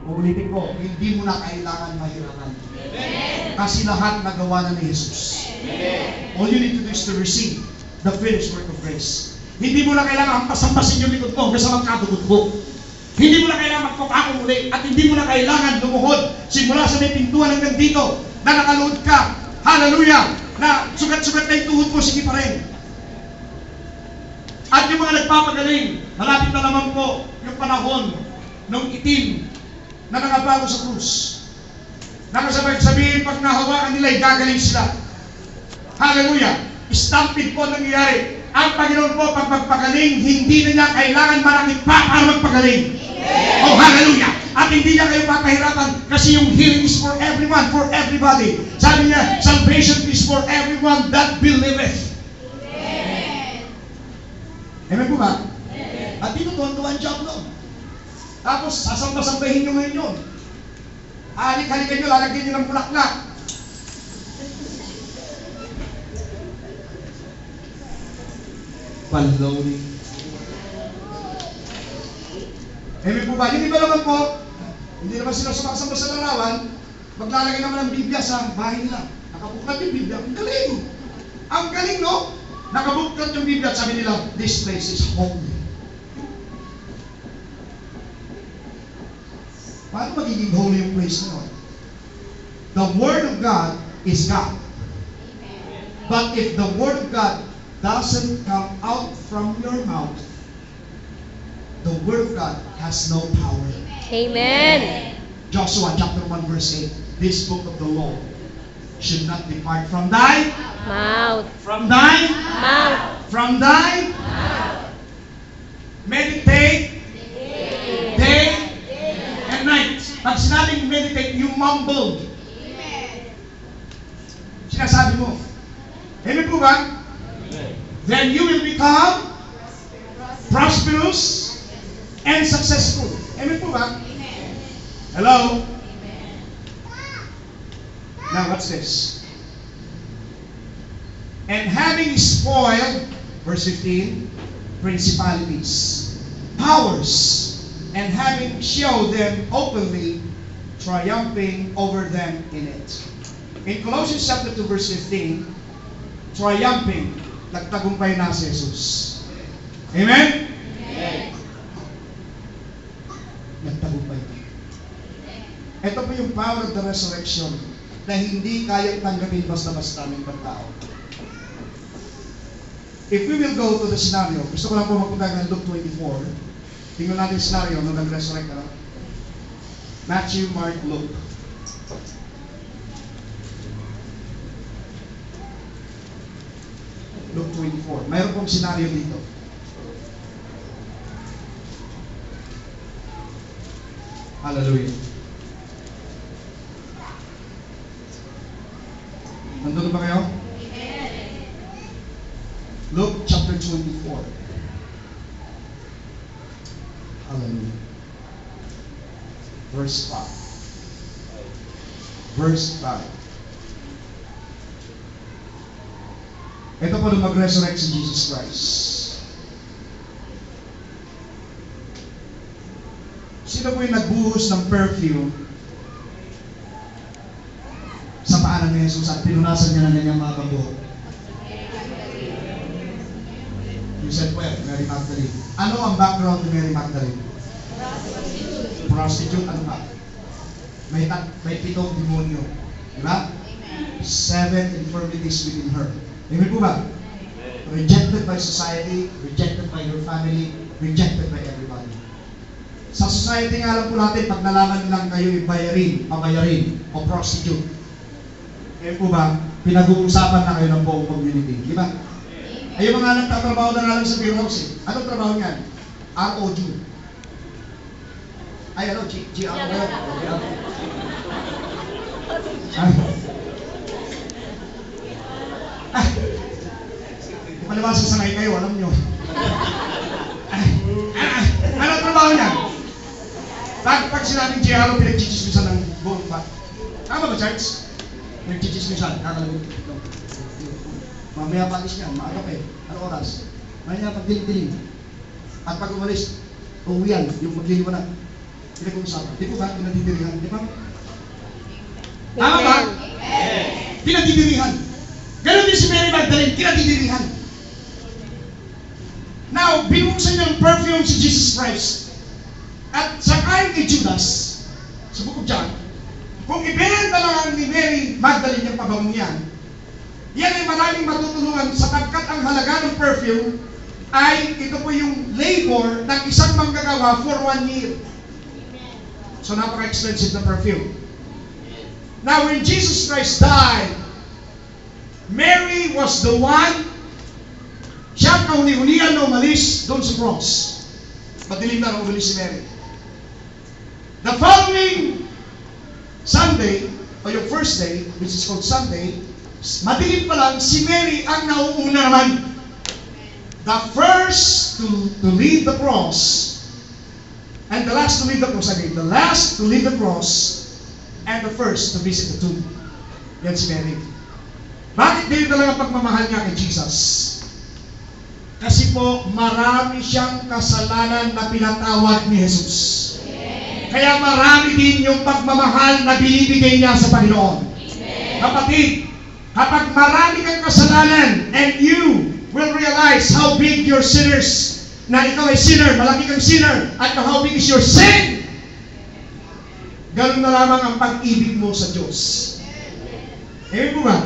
Ulitin ko, hindi mo na kailangan mahirapan. Kasi lahat nagawa na ni Jesus. All you need to do is to receive the finished work of grace. Hindi mo na kailangan pasampasin yung likod mo hanggang sa magkadugot mo. Hindi mo na kailangan magpapako muli at hindi mo na kailangan lumuhod simula sa may pintuan hanggang dito na nakaluhod ka. Hallelujah! Na sugat-sugat na yung tuhod mo, sige pa rin. At yung mga nagpapagaling, malapit na naman po yung panahon ng itim na nakabago sa krus. Nakasabay sabihin, pag nahawakan nila, gagaling sila. Hallelujah! Stampede po nangyayari. Ang Panginoon po, pag magpagaling, hindi na niya kailangan maraming pa para magpagaling. Oh, hallelujah! At hindi niya kayo papahirapan kasi yung healing is for everyone, for everybody. Sabi niya, salvation is for everyone that believeth. Amen po ba? At dito tuwan-tuwan job nun. Tapos, sasamba-sambahin nyo ngayon yun. Halik-halikan nyo, lalagyan nyo ng bulaklak. Baloney. Amen po ba? Yung iba naman po, hindi naman sila sumakasamba sa larawan, maglalagay naman ng Biblia sa bahay nila. Nakabuklat yung Biblia. Ang galing! Ang galing, no? Nakabuklat yung Biblia at sabi nila, this place is holy. Paano magiging holy yung place na yun? The Word of God is God. But if the Word of God doesn't come out from your mouth, the Word of God has no power.
Amen.
Joshua chapter 1 verse 8, this book of the law should not depart from thy
Mouth.
from thy
Mouth.
from thy meditate day and night. Pag sinabing meditate, you mumbled. Sinasabi mo. Amen po ba? Then you will become prosperous and successful. Amen po ba? Hello? Now what's this? And having spoiled, verse 15, principalities, powers, and having showed them openly, triumphing over them in it. In Colossians chapter 2 verse 15, triumphing, nagtagumpay na si Jesus. Amen?
Amen.
Nagtagumpay na. Ito po yung power of the resurrection na hindi kayang tanggapin basta-basta ng ibang tao. If we will go to the scenario, gusto ko lang po magpunta ng Luke 24. Tingnan natin yung scenario nung nag-resurrect na. Matthew, Mark, Luke. Luke 24. Mayroon pong scenario dito. Hallelujah. Nandun ba kayo? Luke chapter 24. Hallelujah. Verse 5. Verse 5. Ito po nung mag-resurrect si Jesus Christ. Sino po yung nagbuhos ng perfume sa paanan ni Jesus at pinunasan niya na kanyang mga kabuhok? You said well, Mary Magdalene. Ano ang background ni Mary Magdalene? Prostitute. Ano ba? May 7 demonyo. Diba? 7 infirmities within her. Amen po ba? Rejected by society, rejected by your family, rejected by everybody. Sa society nga lang po natin, pag nalaman lang kayo ibayarin, pabayarin, o prostitute. Amen po ba? Pinag-uusapan na kayo ng buong community. Di ba? Ay, yung mga nagtatrabaho na nga lang sa beer house eh. Anong trabaho niyan? ROG. Ay, ano? GR ba yun? Kung palibasa sanay kayo, alam nyo. Anong trabaho niyan? Pag sinabing GR, pinagchichismisan ng buong pa. Tama ba, Charles? Pinagchichismisan, kakalabot. Mamaya patis niya, maaga pa eh. Ano oras? Mamaya pag dilim-dilim. At pag umalis, uwian, yung magliliwanag. Pinag-uusapan. Di po ba? Pinagdidirihan. Di ba? Tama ba? Pinagdidirihan. Ganon din si Mary Magdalene, pinagdidirihan. Now, binuksan niya ng perfume si Jesus Christ. At sa kain ni Judas, sa Book of John, kung ibenta lang ni Mary Magdalene yung pabangong yan, yan ay maraming matutulungan sapagkat ang halaga ng perfume ay ito po yung labor ng isang manggagawa for 1 year. So napaka-expensive na perfume. Now when Jesus Christ died, Mary was the one, siya kauni-unihan na umalis doon sa cross. Madilim na umalis si Mary. The following Sunday, o yung first day, which is called Sunday, madilim pa lang, si Mary ang nauuna naman. The first to leave the cross, and the last to leave the cross again. The last to leave the cross, and the first to visit the tomb. Yan si Mary. Bakit din talaga pagmamahal niya kay Jesus? Kasi po, marami siyang kasalanan na pinatawad ni Jesus. Kaya marami din yung pagmamahal na binibigay niya sa Panginoon. Kapatid, kapag marami kang kasalanan and you will realize how big your sinners, na ikaw ay sinner, malaki kang sinner, at how big is your sin, ganun na lamang ang pag-ibig mo sa Diyos. Amen po ba?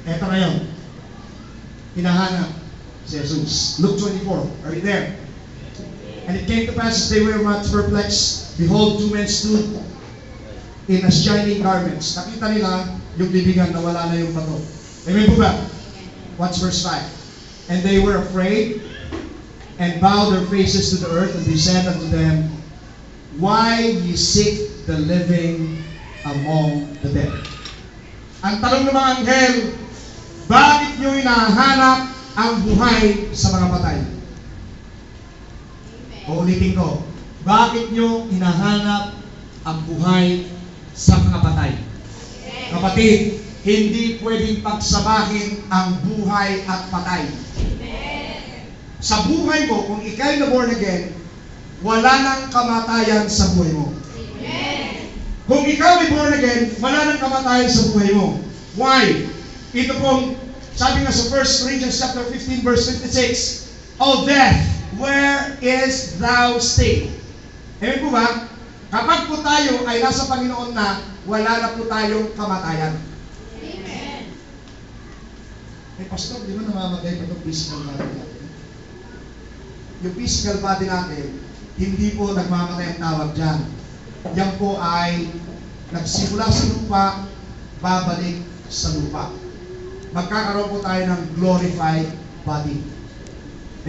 Eto ngayon, hinahanap si Jesus. Luke 24, are you there? And it came to pass as they were much perplexed, behold, 2 men stood in a shining garments. Nakita nila yung bibingan na wala na yung bato. Amen po ba? Watch verse 5. And they were afraid and bowed their faces to the earth, and they said unto them, why ye seek the living among the dead? Ang tanong ng mga anghel, bakit nyo hinahanap ang buhay sa mga patay? Uulitin ko, bakit nyo hinahanap ang buhay sa mga patay? Kapatid, hindi pwedeng pagsabahin ang buhay at patay. Sa buhay mo, kung ikaw'y na born again, wala nang kamatayan sa buhay mo. Kung ikaw ay born again, wala nang kamatayan sa buhay mo. Why? Ito pong, sabi nga sa 1 Corinthians chapter 15 verse 56, O death, where is thou staying? Amen po ba? Kapag po tayo ay nasa Panginoon na, wala na po tayong kamatayan. Amen. Eh, Pastor, di ba namamatay pa itong physical body natin? Yung physical body natin, hindi po nagmamatay ang tawag dyan. Yan po ay nagsimula sa lupa, babalik sa lupa. Magkakaroon po tayo ng glorified body.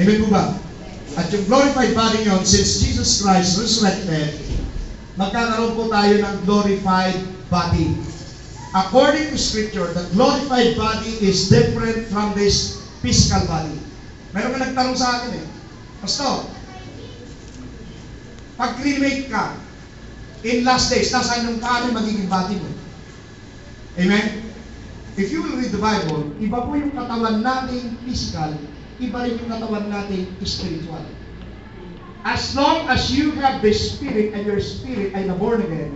Amen po ba? At yung glorified body nyo, since Jesus Christ resurrected, magkakaroon po tayo ng glorified body. According to Scripture, the glorified body is different from this physical body. Meron ka nagtanong sa akin eh, Pastor, pag cremate ka, in last days, nasaan yung paano magiging body mo? Amen? if you will read the Bible, iba po yung katawan nating physical, iba rin yung katawan nating spiritual. As long as you have the Spirit and your spirit ay na-born again,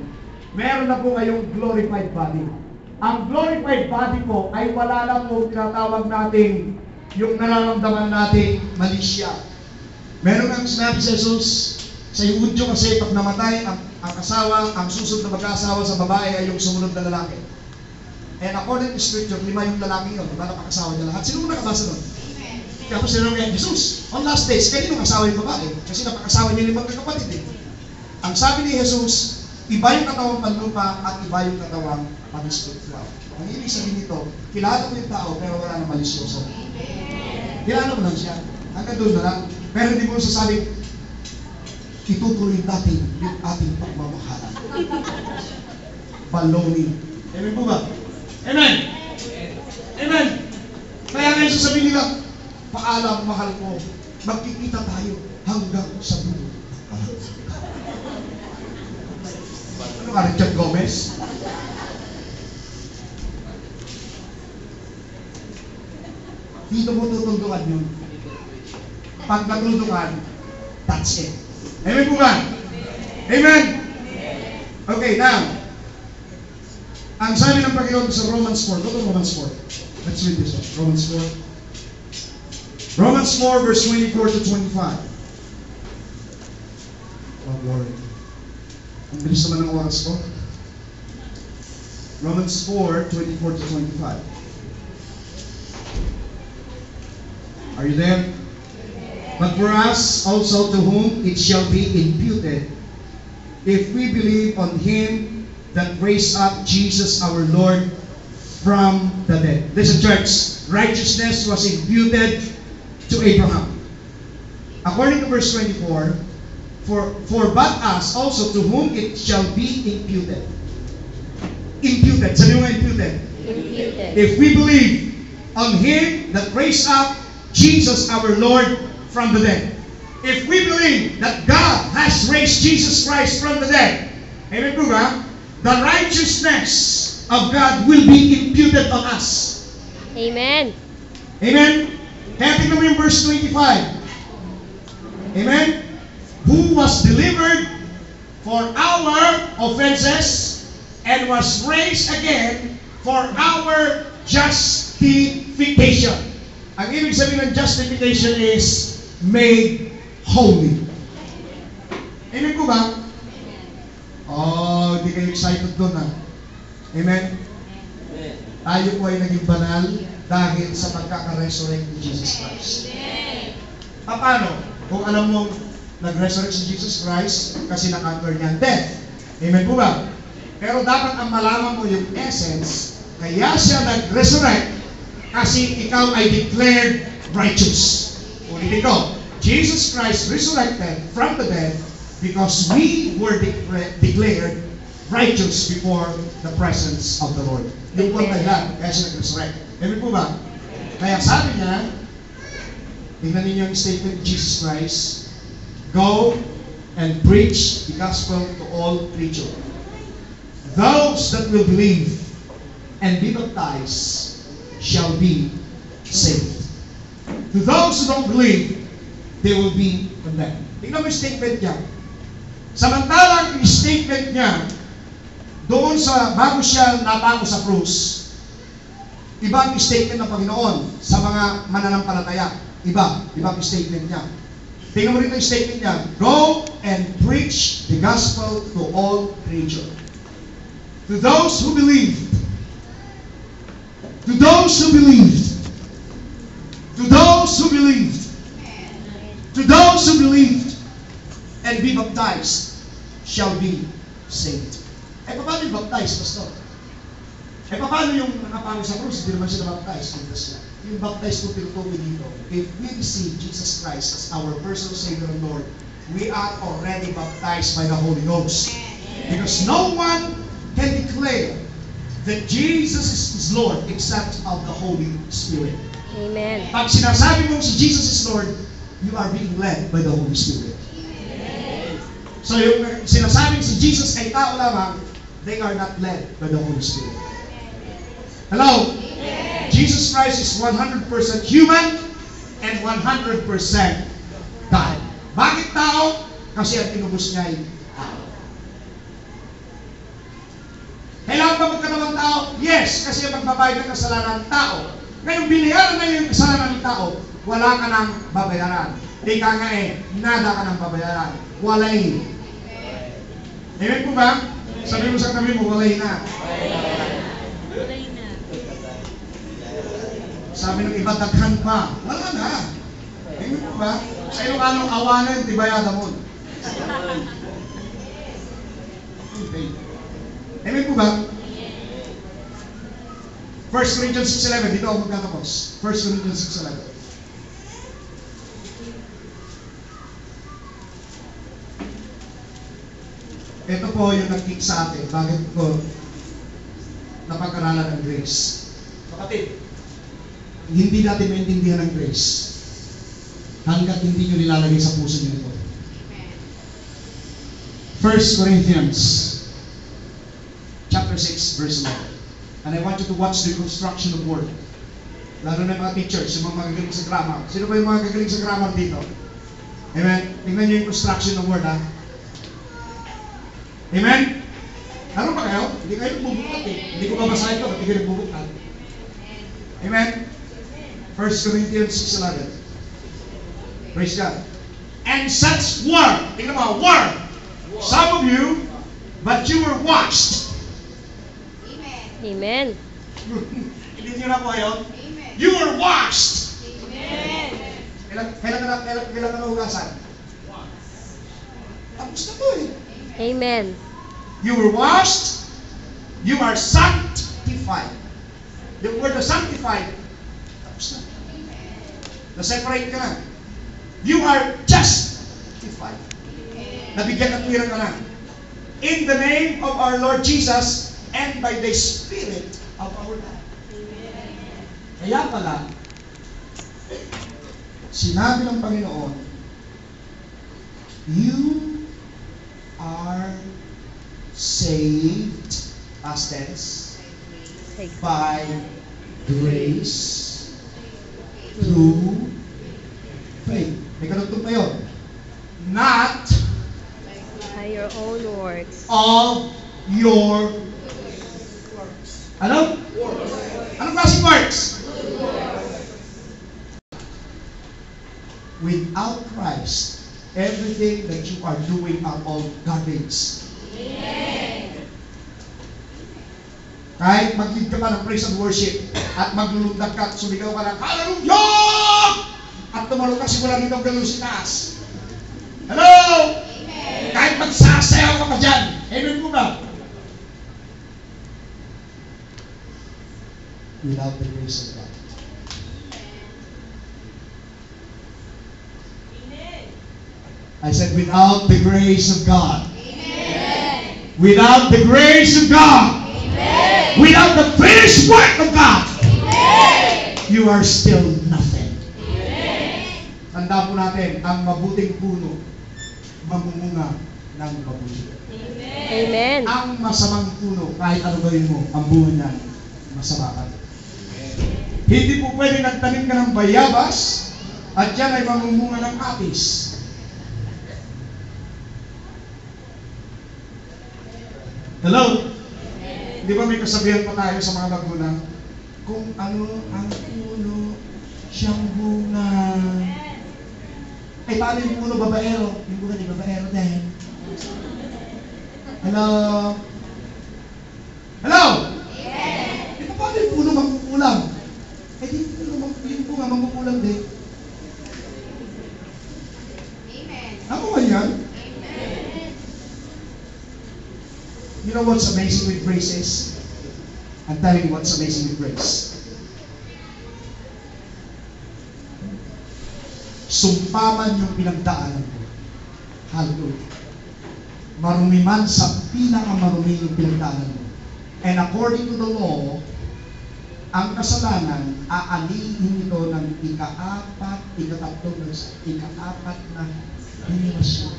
meron na po kayong glorified body. Ang glorified body po ay wala lang po tinatawag nating yung nararamdaman nating mali siya. Meron ang sinabi sa Jesus, sa Hudyo kasi pag namatay ang asawa, ang susunod na mag-asawa sa babae ay yung sumunod na lalaki. And according to Scripture, 5 yung lalaki yun, diba napakasawa niya lahat. Sino mo nakabasa nun? Tapos sinanong kay Jesus, on last days, kaninong asawa yung babae? Kasi napakasawa niya 5 kapatid eh. Ang sabi ni Jesus, iba yung katawang panlupa at iba yung katawang pan-spiritual. Ang ibig sabihin nito, kilala mo yung tao pero wala nang malisyoso. Kilala mo lang siya. Hanggang doon na lang. Pero hindi mo sasabing, itutuloy natin yung ating pagmamahalan. Baloney. Amen po ba? Amen! Amen! Kaya ngayon sasabihin nila, paalam, mahal ko, magkikita tayo hanggang sa dulo. Ano ka, Richard Gomez? Dito mo tutundukan yun. Pag natulungan, that's it. Amen po ba? Amen! Okay, now, ang sabi ng Panginoon sa Romans 4, go to Romans 4. Let's read this one. Romans 4. Romans 4 verse 24 to 25. Oh Lord. Ang bilis naman ng oras ko. Romans 4, 24 to 25. Are you there? But for us also to whom it shall be imputed, if we believe on Him that raised up Jesus our Lord from the dead. Listen, church, righteousness was imputed to Abraham. According to verse 24, for but us also to whom it shall be imputed. Imputed. Sabi mo nga imputed.
Imputed.
If we believe on Him that raised up Jesus our Lord from the dead. If we believe that God has raised Jesus Christ from the dead, amen po ba? The righteousness of God will be imputed on us.
Amen.
Amen? Kaya tingnan mo yung verse 25. Amen? Who was delivered for our offenses and was raised again for our justification. Ang ibig sabihin ng justification is made holy. Amen po ba? Oh, hindi kayo excited doon ha. Amen? Tayo po ay naging banal dahil sa pagkaka-resurrect ni Jesus Christ. Paano? Kung alam mo, nag-resurrect si Jesus Christ kasi na-conquer niya ang death. Amen po ba? Pero dapat ang malaman mo yung essence, kaya siya nag-resurrect kasi ikaw ay declared righteous. Ulitin ko, Jesus Christ resurrected from the dead because we were declared righteous before the presence of the Lord. Yung po dahilan, kaya siya nag-resurrect. Amen po ba? Kaya sabi niya, tingnan ninyo yung statement of Jesus Christ, go and preach the gospel to all creatures. Those that will believe and be baptized shall be saved. To those who don't believe, they will be condemned. Tingnan mo yung statement niya. Samantalang yung statement niya, doon sa, bago siya napako sa krus, iba ang statement ng Panginoon sa mga mananampalataya. Iba ang statement niya. Tingnan mo rin yung statement niya, go and preach the gospel to all creatures. To those who believed, to those who believed, to those who believed, to those who believed and be baptized shall be saved. Eh, paano yung baptized, Pastor? Eh, paano yung nakapalo sa krus? Hindi naman sila baptized. Yung baptized kung tinutukoy dito, if we receive Jesus Christ as our personal Savior and Lord, we are already baptized by the Holy Ghost. Because no one can declare that Jesus is Lord except of the Holy Spirit.
Amen.
Pag sinasabi mo si Jesus is Lord, you are being led by the Holy Spirit. So yung sinasabing si Jesus ay tao lamang, they are not led by the Holy Spirit. Hello? Jesus Christ is 100% human and 100% God. Bakit tao? Kasi ang tinubos niya ay tao. Kailangan ba magkatawang tao? Yes, kasi magbabayad ng kasalanan ng tao. Ngayon, binayaran na yung kasalanan ng tao, wala ka nang babayaran. Di ka nga nada ka nang babayaran. Walay. Amen po ba? Sabi mo sa kami mo, walay na. Sabi ng iba, daghan pa. Wala na. Amen po ba? Sa Ilocano, awanan, tibayada mo. Okay. Amen po ba? 1 Corinthians 6:11. Dito ako magtatapos. 1 Corinthians 6:11. Ito po yung nag-kick sa atin. Bakit ko napag-aralan ng grace? Kapatid, hindi natin maintindihan ng grace hanggat hindi nyo nilalagay sa puso nyo ito. 1 Corinthians chapter 6 verse 11. And I want you to watch the construction of word. Lalo na mga teachers, yung mga magagaling sa grammar. Sino ba yung mga magagaling sa grammar dito? Amen? Tingnan nyo yung construction of word, ha? Amen? Ano ba kayo? Hindi kayo nagbubukat eh. Hindi ko babasahin ito, hindi kayo nagbubukat. Amen? 1 Corinthians 6:11. Praise God. And such were, tingnan mo, were some of you, but you were washed.
Amen.
Hindi nyo na po yun?
Amen.
You were washed.
Amen.
Kailan ka nahugasan? Tapos na po eh.
Amen.
You were washed. You are sanctified. The word of sanctified, tapos na. Na-separate ka na. You are justified. Nabigyan ng tuwiran ka na. In the name of our Lord Jesus and by the Spirit of our God. Kaya pala, sinabi ng Panginoon, you are saved, past tense, by grace through faith. May kanugtong pa yun. Not
By your own works.
of your ano? Anong klaseng works? Without Christ, everything that you are doing are all garbage. Kahit mag-lead ka pa ng praise and worship at maglulundag ka at sumigaw ka ng hallelujah! At tumalong ka simula nito ganun si taas. Hello! Kahit magsasayaw ka pa dyan. Amen po ba? Without the grace of God. I said without the grace of God.
Amen.
Without the grace of God.
Amen.
Without the finished work of God.
Amen.
You are still nothing.
Amen.
Tanda po natin, ang mabuting puno, mamumunga ng mabuti.
Amen.
Ang masamang puno, kahit ano gawin mo, ang bunga niyan, masama ka. Hindi po pwede nagtanim ka ng bayabas at yan ay mamumunga ng apis. Hello? Di ba may kasabihan pa tayo sa mga magulang? Kung ano ang puno, siyang bunga. Eh, paano yung puno babaero? Yung bunga di babaero din. Hello? Hello?
Yes.
Eh, paano yung puno magkukulang? Eh, di yung bunga magkukulang din.
Amen.
Ako ba yan?
Amen.
You know what's amazing with grace is? I'm telling you what's amazing with grace. Sumpaman yung pinagdaanan ko. Hallelujah. Marumi man sa pinakamarumi yung pinagdaanan mo. And according to the law, ang kasalanan, aalihin ito ng ika-apat na generasyon.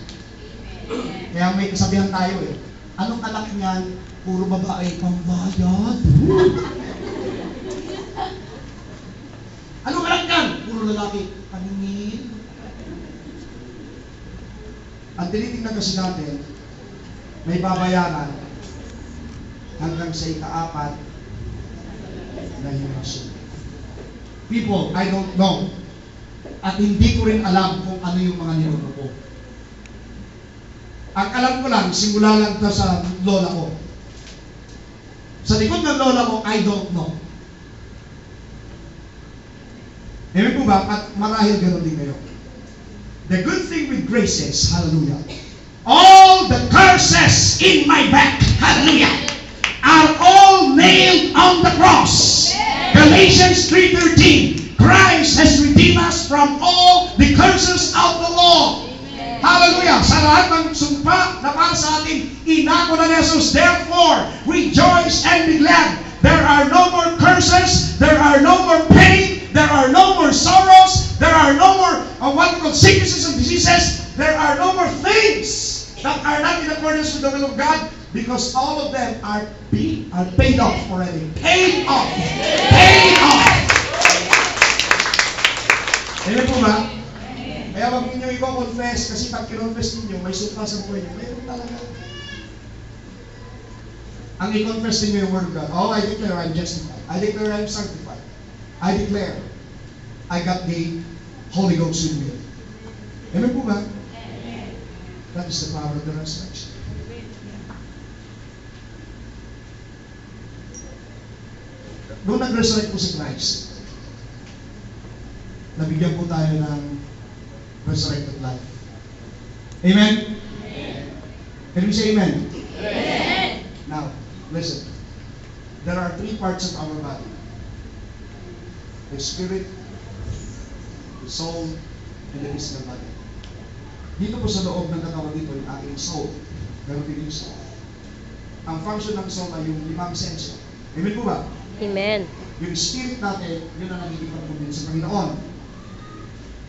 Kaya may kasabihan tayo eh. Anong anak niyan? Puro babae, pambayad. lalaki, paningin. Ang tinitingnan kasi natin, may babayaran hanggang sa ika-4 na henerasyon. People, I don't know. At hindi ko rin alam kung ano yung mga ninuno ko. Ang alam ko lang, simula lang ito sa lola ko. Sa likod ng lola ko, I don't know. Amen po ba? At marahil gano'n din kayo. The good thing with grace is, hallelujah, all the curses in my back, hallelujah, are all nailed on the cross. Galatians 3:13, Christ has redeemed us from all the curses of the law. Hallelujah! Sa lahat ng sumpa na para sa atin, inako na ni Jesus. Therefore, rejoice and be glad. There are no more curses. There are no more pain. There are no more sorrows. There are no more what we call sicknesses and diseases. There are no more things that are not in accordance with the will of God, because all of them are paid off already. Paid off. Paid off. Amen po ba? Kaya wag ninyo i-confess, kasi pag kinonfess ninyo, may sumpa sa buhay niyo. Mayroon talaga. Ang i-confess ninyo yung word of God. Oh, I declare I'm justified. I declare I'm sanctified. I declare I got the Holy Ghost in me. Amen po ba? That is the power of the resurrection. Nung nag-resurrect po si Christ, nabigyan po tayo ng resurrected life. Amen? Can we say amen?
Amen.
Now, listen. There are 3 parts of our body. The spirit, the soul, and the physical body. Dito po sa loob ng katawan dito, yung ating soul. Pero din yung soul. Ang function ng soul ay yung 5 sense. Amen po ba?
Amen.
Yung spirit natin, yun ang nagiging pagpunin sa Panginoon.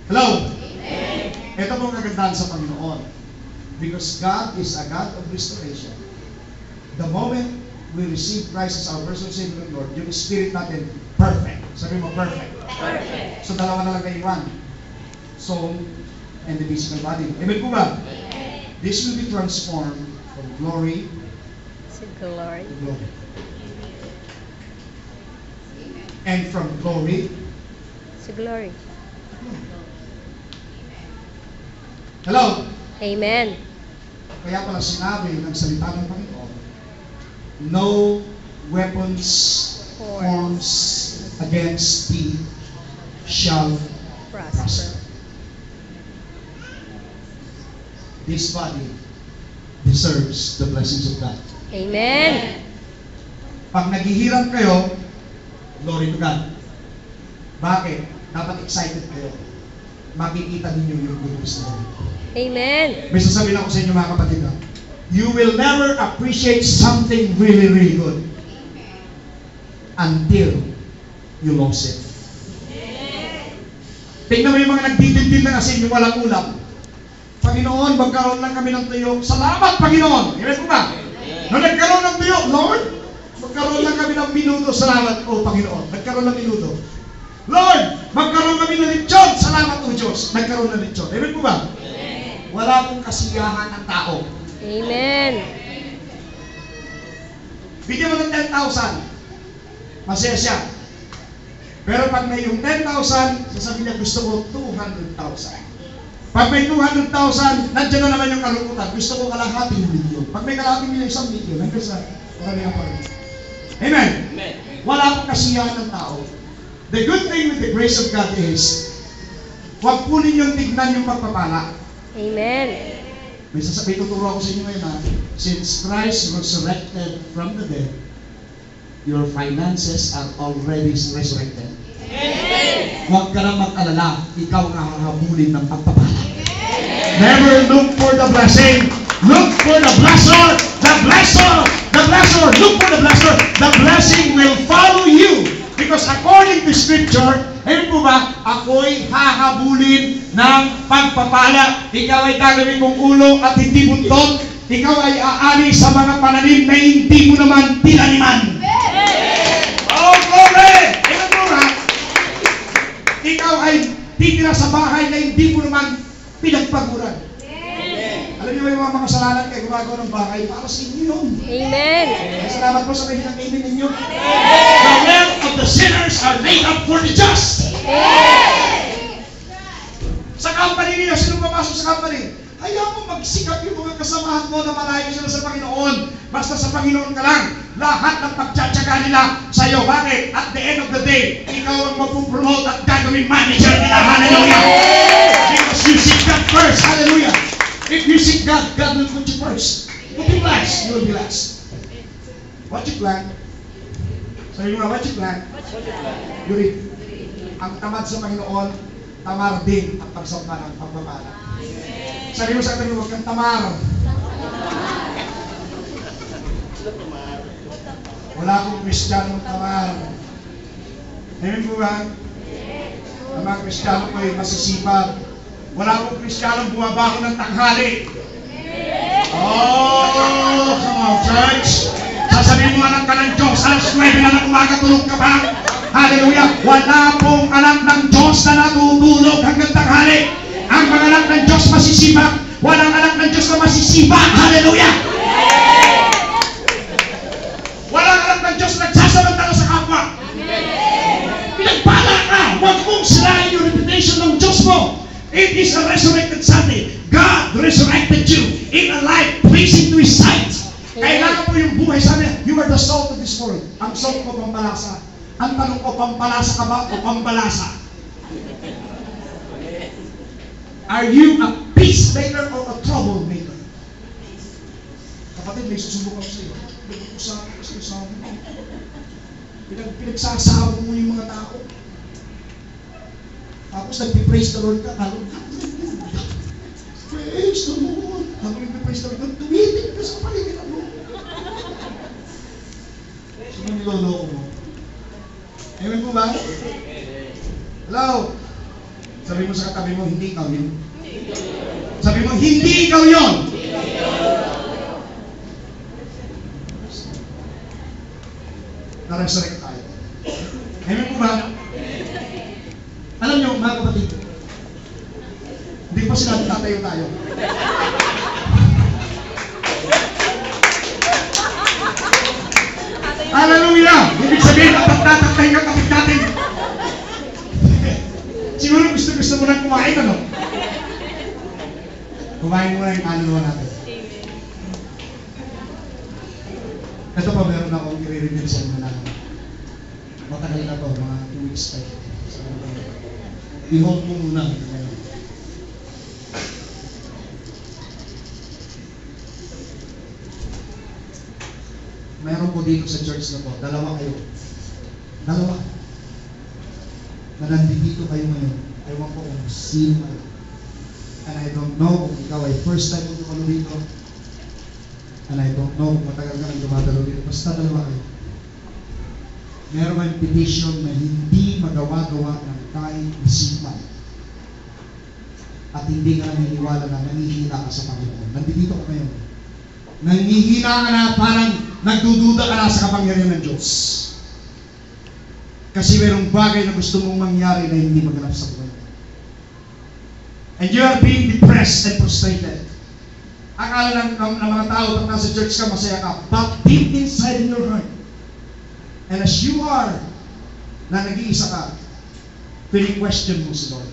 Hello?
Amen.
Ito po ang kagandahan sa Panginoon. Because God is a God of restoration. The moment we receive Christ as our personal Savior and Lord, yung spirit natin, perfect. Sabi mo, perfect.
Perfect.
So, dalawa na lang kayo iwan. Soul and the physical body. Amen po ba?
Amen.
This will be transformed from glory
To glory.
to glory. And from glory
To glory.
Hello?
Amen.
Kaya pala sinabi ng salita ng Panginoon, no weapons forms against thee shall prosper.
Prosper.
This body deserves the blessings of God.
Amen.
Pag naghihirap kayo, glory to God. Bakit? Dapat excited kayo. Makikita ninyo yung goodness ng Lord.
Amen.
May sasabihin ako sa inyo mga kapatid. You will never appreciate something really, really good until you lose it. Tingnan mo yung mga nagtitintin ng asin, yung walang ulam. Panginoon, magkaroon lang kami ng tuyo. Salamat, Panginoon! Amen po ba? Nung nagkaroon ng tuyo, Lord, magkaroon lang kami ng minuto. Salamat, O Panginoon. Nagkaroon ng minuto. Lord, magkaroon kami ng lechon. Salamat, O Diyos. Nagkaroon ng lechon. Amen po ba? Wala pong kasiyahan ng tao.
Amen.
Bigyan mo ng 10,000. Masaya siya. Pero pag may yung 10,000, sasabihin niya, gusto ko 200,000. Pag may 200,000, nandiyan na naman yung kalungkutan. Gusto ko kalahating milyon. Pag may kalahating milyon, 1 milyon. Hanggang sa karamihan pa rin. Amen?
Amen.
Wala pong kasiyahan ng tao. The good thing with the grace of God is, huwag po ninyong tignan yung pagpapala.
Amen.
May sasabihin, tuturo ako sa inyo ngayon na, since Christ resurrected from the dead, your finances are already resurrected.
Amen.
Huwag ka na mag-alala, ikaw ang hahabulin ng pagpapala. Never look for the blessing. Look for the blesser. The blesser. The blesser. Look for the blesser. The blessing will follow you. Because according to Scripture, ayun po ba, ako'y hahabulin ng pagpapala. Ikaw ay gagawin mong ulo at hindi buntot. Ikaw ay aani sa mga pananim na hindi mo naman tinaniman. Oh, glory! Ayun po ba, ikaw ay nagtitira sa bahay na hindi mo naman pinagpaguran. Alam niyo ba yung mga kasalanan kayo gumagawa ng bahay? Para sa inyo yun.
Amen.
Salamat po sa kayo ng amen ninyo. The wealth of the sinners are laid up for the just. Sa company niyo, sino papasok sa company? Hayaan mo magsikap yung mga kasamahan mo na malayo sila sa Panginoon. Basta sa Panginoon ka lang. Lahat ng pagtsatsaga nila sa iyo. Bakit? At the end of the day, ikaw ang mapupromote at gagawing manager nila. Hallelujah! Because you seek God first. Hallelujah! If you seek God, God will put you first. Put you last, you will be last. What you plan? Sabi mo na, what you plan? You reap. Ang tamad sa Panginoon, tamar din ang pagsampa ng pagpapala. Sabi mo sa atin, huwag kang tamar. Wala akong Kristiyanong tamar. Amen po ba? Ang mga Kristiyano ko ay masisipag. Wala akong Kristiyanong bumabako ng tanghali. Oh, come on, church. Sasabihin mo anak ka ng Diyos, alas 9 na umaga, tulog ka pa. Hallelujah. Wala pong anak ng Diyos na natutulog hanggang tanghali. Ang mga anak ng Diyos masisibak. Walang anak ng Diyos na masisibak. Hallelujah. Walang anak ng Diyos na nagsasamantala sa kapwa. Pinagpala ka. Huwag mong sirain yung reputation ng Diyos mo. It is a resurrected Sunday. God resurrected you in a life pleasing to His sight. Kailangan mo yung buhay. Sabi, you are the salt of this world. Ang salt ko pampalasa. Ang tanong ko, pampalasa ka ba o pambalasa? Are you a peacemaker or a troublemaker? Kapatid, may susubok ako sa iyo. Pinag-usapan mo. Pinagsasawa mo yung mga tao. Tapos nag-praise the Lord ka. Praise the Lord. Habang nag-praise the Lord, tumitig ka sa paligiran mo. Sino niloloko mo? Amen po ba? Hello? Sabi mo sa katabi mo, hindi ikaw yun. Sabi mo, hindi ikaw yun. Na-resurrect tayo. Amen po ba? Alam nyo, mga kapatid, hindi pa sila tatayo tayo. Hallelujah! Ibig sabihin, tataktahin ka kapit natin. Siguro gusto mo nang kumain, ano? Kumain mo na yung kaluluwa natin. Ito pa, meron akong i-reveal sa inyo na matagal na to, mga 2 weeks pa. I-hold mo muna. Meron po dito sa church na po, dalawa kayo. Dalawa. Na nandito kayo ngayon. Ewan ko kung sino kayo. And I don't know kung ikaw ay first time mo dumalo dito. And I don't know kung matagal ka nang dumadalo dito. Basta dalawa kayo. Meron kayong petition na hindi magawa-gawa ng kahit isipan. At hindi ka naniniwala na nanghihina ka sa Panginoon. Nandito ka ngayon. Nanghihina ka na, parang nagdududa ka na sa kapangyarihan ng Diyos. Kasi mayroong bagay na gusto mong mangyari na hindi maganap sa buhay. And you are being depressed and frustrated. Akala ng mga tao pag nasa church ka, masaya ka. But deep inside in your heart, and as you are, na nag-iisa ka, pini-question mo si Lord.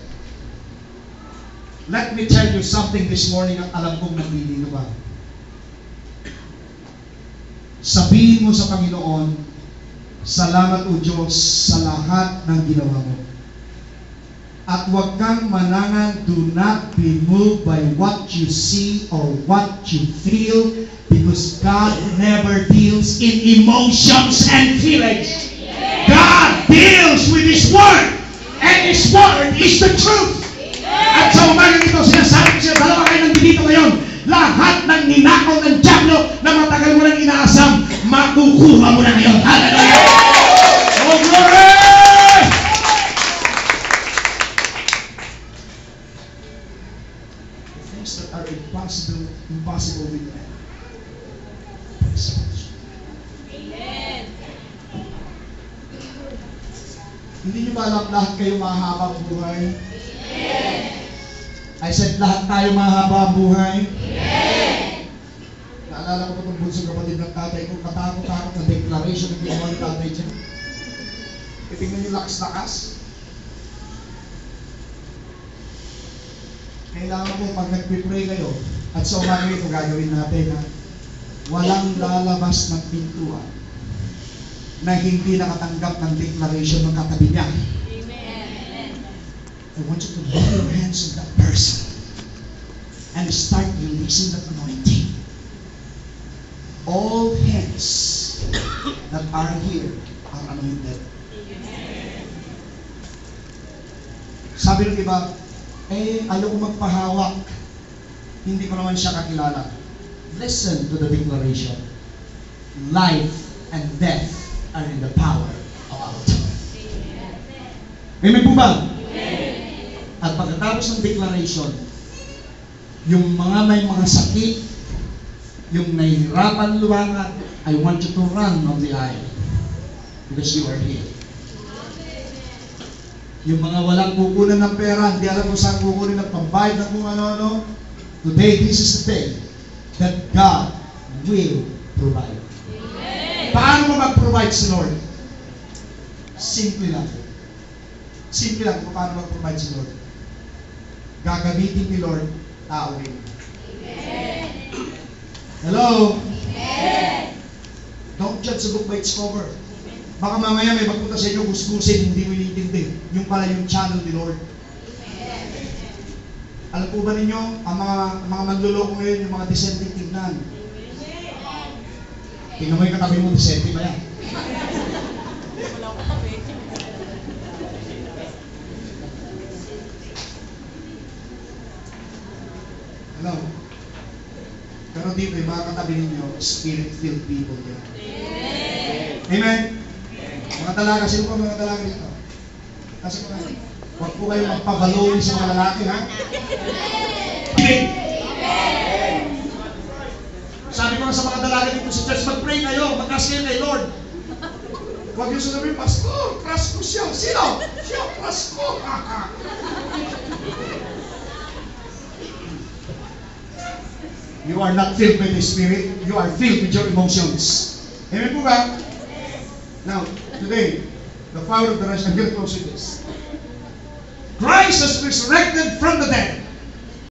Let me tell you something this morning at alam kong nandito ba. Sabihin mo sa Panginoon, salamat o Diyos sa lahat ng ginawa mo. At huwag kang manangan, do not be moved by what you see or what you feel, because God never deals in emotions and feelings. God deals with His Word, and His Word is the truth. At sa umagang ito, sinasabi ko siya, dalawa kayo nandito ngayon, lahat ng ninakaw ng dyablo na matagal mo nang inaasam, makukuha mo na ngayon. Hallelujah! Oh, glory! The things that are impossible with men.
Amen.
Hindi nyo ba alam lahat kayo mahahabang buhay? I said, lahat tayo mahaba ang buhay. Naalala ko pa itong bunsong kapatid ng tatay ko, katakot-takot na declaration ng ginawa ng tatay niya. Itingnan niyo lakas-lakas. Kailangan mo pag nagpipray kayo, at sa umaga ito gagawin natin, ha? Walang lalabas ng pintuan na hindi nakatanggap ng declaration ng katabi niya. I want you to lay your hands on that person and start releasing that anointing. All hands that are here are anointed. Sabi ng iba, ayaw ko magpahawak. Hindi ko naman siya kakilala. Listen to the declaration. Life and death are in the power of our tongue. Amen po ba? At pagkatapos ng declaration, yung mga may mga sakit, yung nahihirapan lumakad, I want you to run on the aisle because you are healed. Yung mga walang kukunan ng pera, hindi alam kung saan kukunin ng pambayad ng kung ano-ano, today, this is the day that God will provide. Paano mo mag-provide si Lord? Simple lang. Simple lang kung paano mag-provide si Lord. Gagamitin ni Lord, tao rin. Hello? Don't judge the book by its cover. Baka mamaya may magpunta sa inyo, gusgusin, hindi mo inintindi. Yung pala yung channel ni Lord. Alam po ba ninyo, ang mga manluloko ngayon, yung mga dissenting tignan. Tingnan mo yung katabi mo, dissenting ba yan? Hello? Pero dito, yung mga katabi ninyo, spirit-filled people yan. Amen? Mga talaga, sino po mga talaga dito? Kasi po kayo, huwag po kayo magpabaloy sa mga lalaki, ha? Sabi ko sa mga dalaga dito sa church, mag-pray kayo, mag-ask kayo kay Lord. Huwag yung sabihin, Pastor, crush ko siya. Sino? Siya, crush ko. You are not filled by the Spirit, you are filled with your emotions. Amen po ba? Now, today, the power of the resurrection, I'm going to close with this. Christ has resurrected from the dead.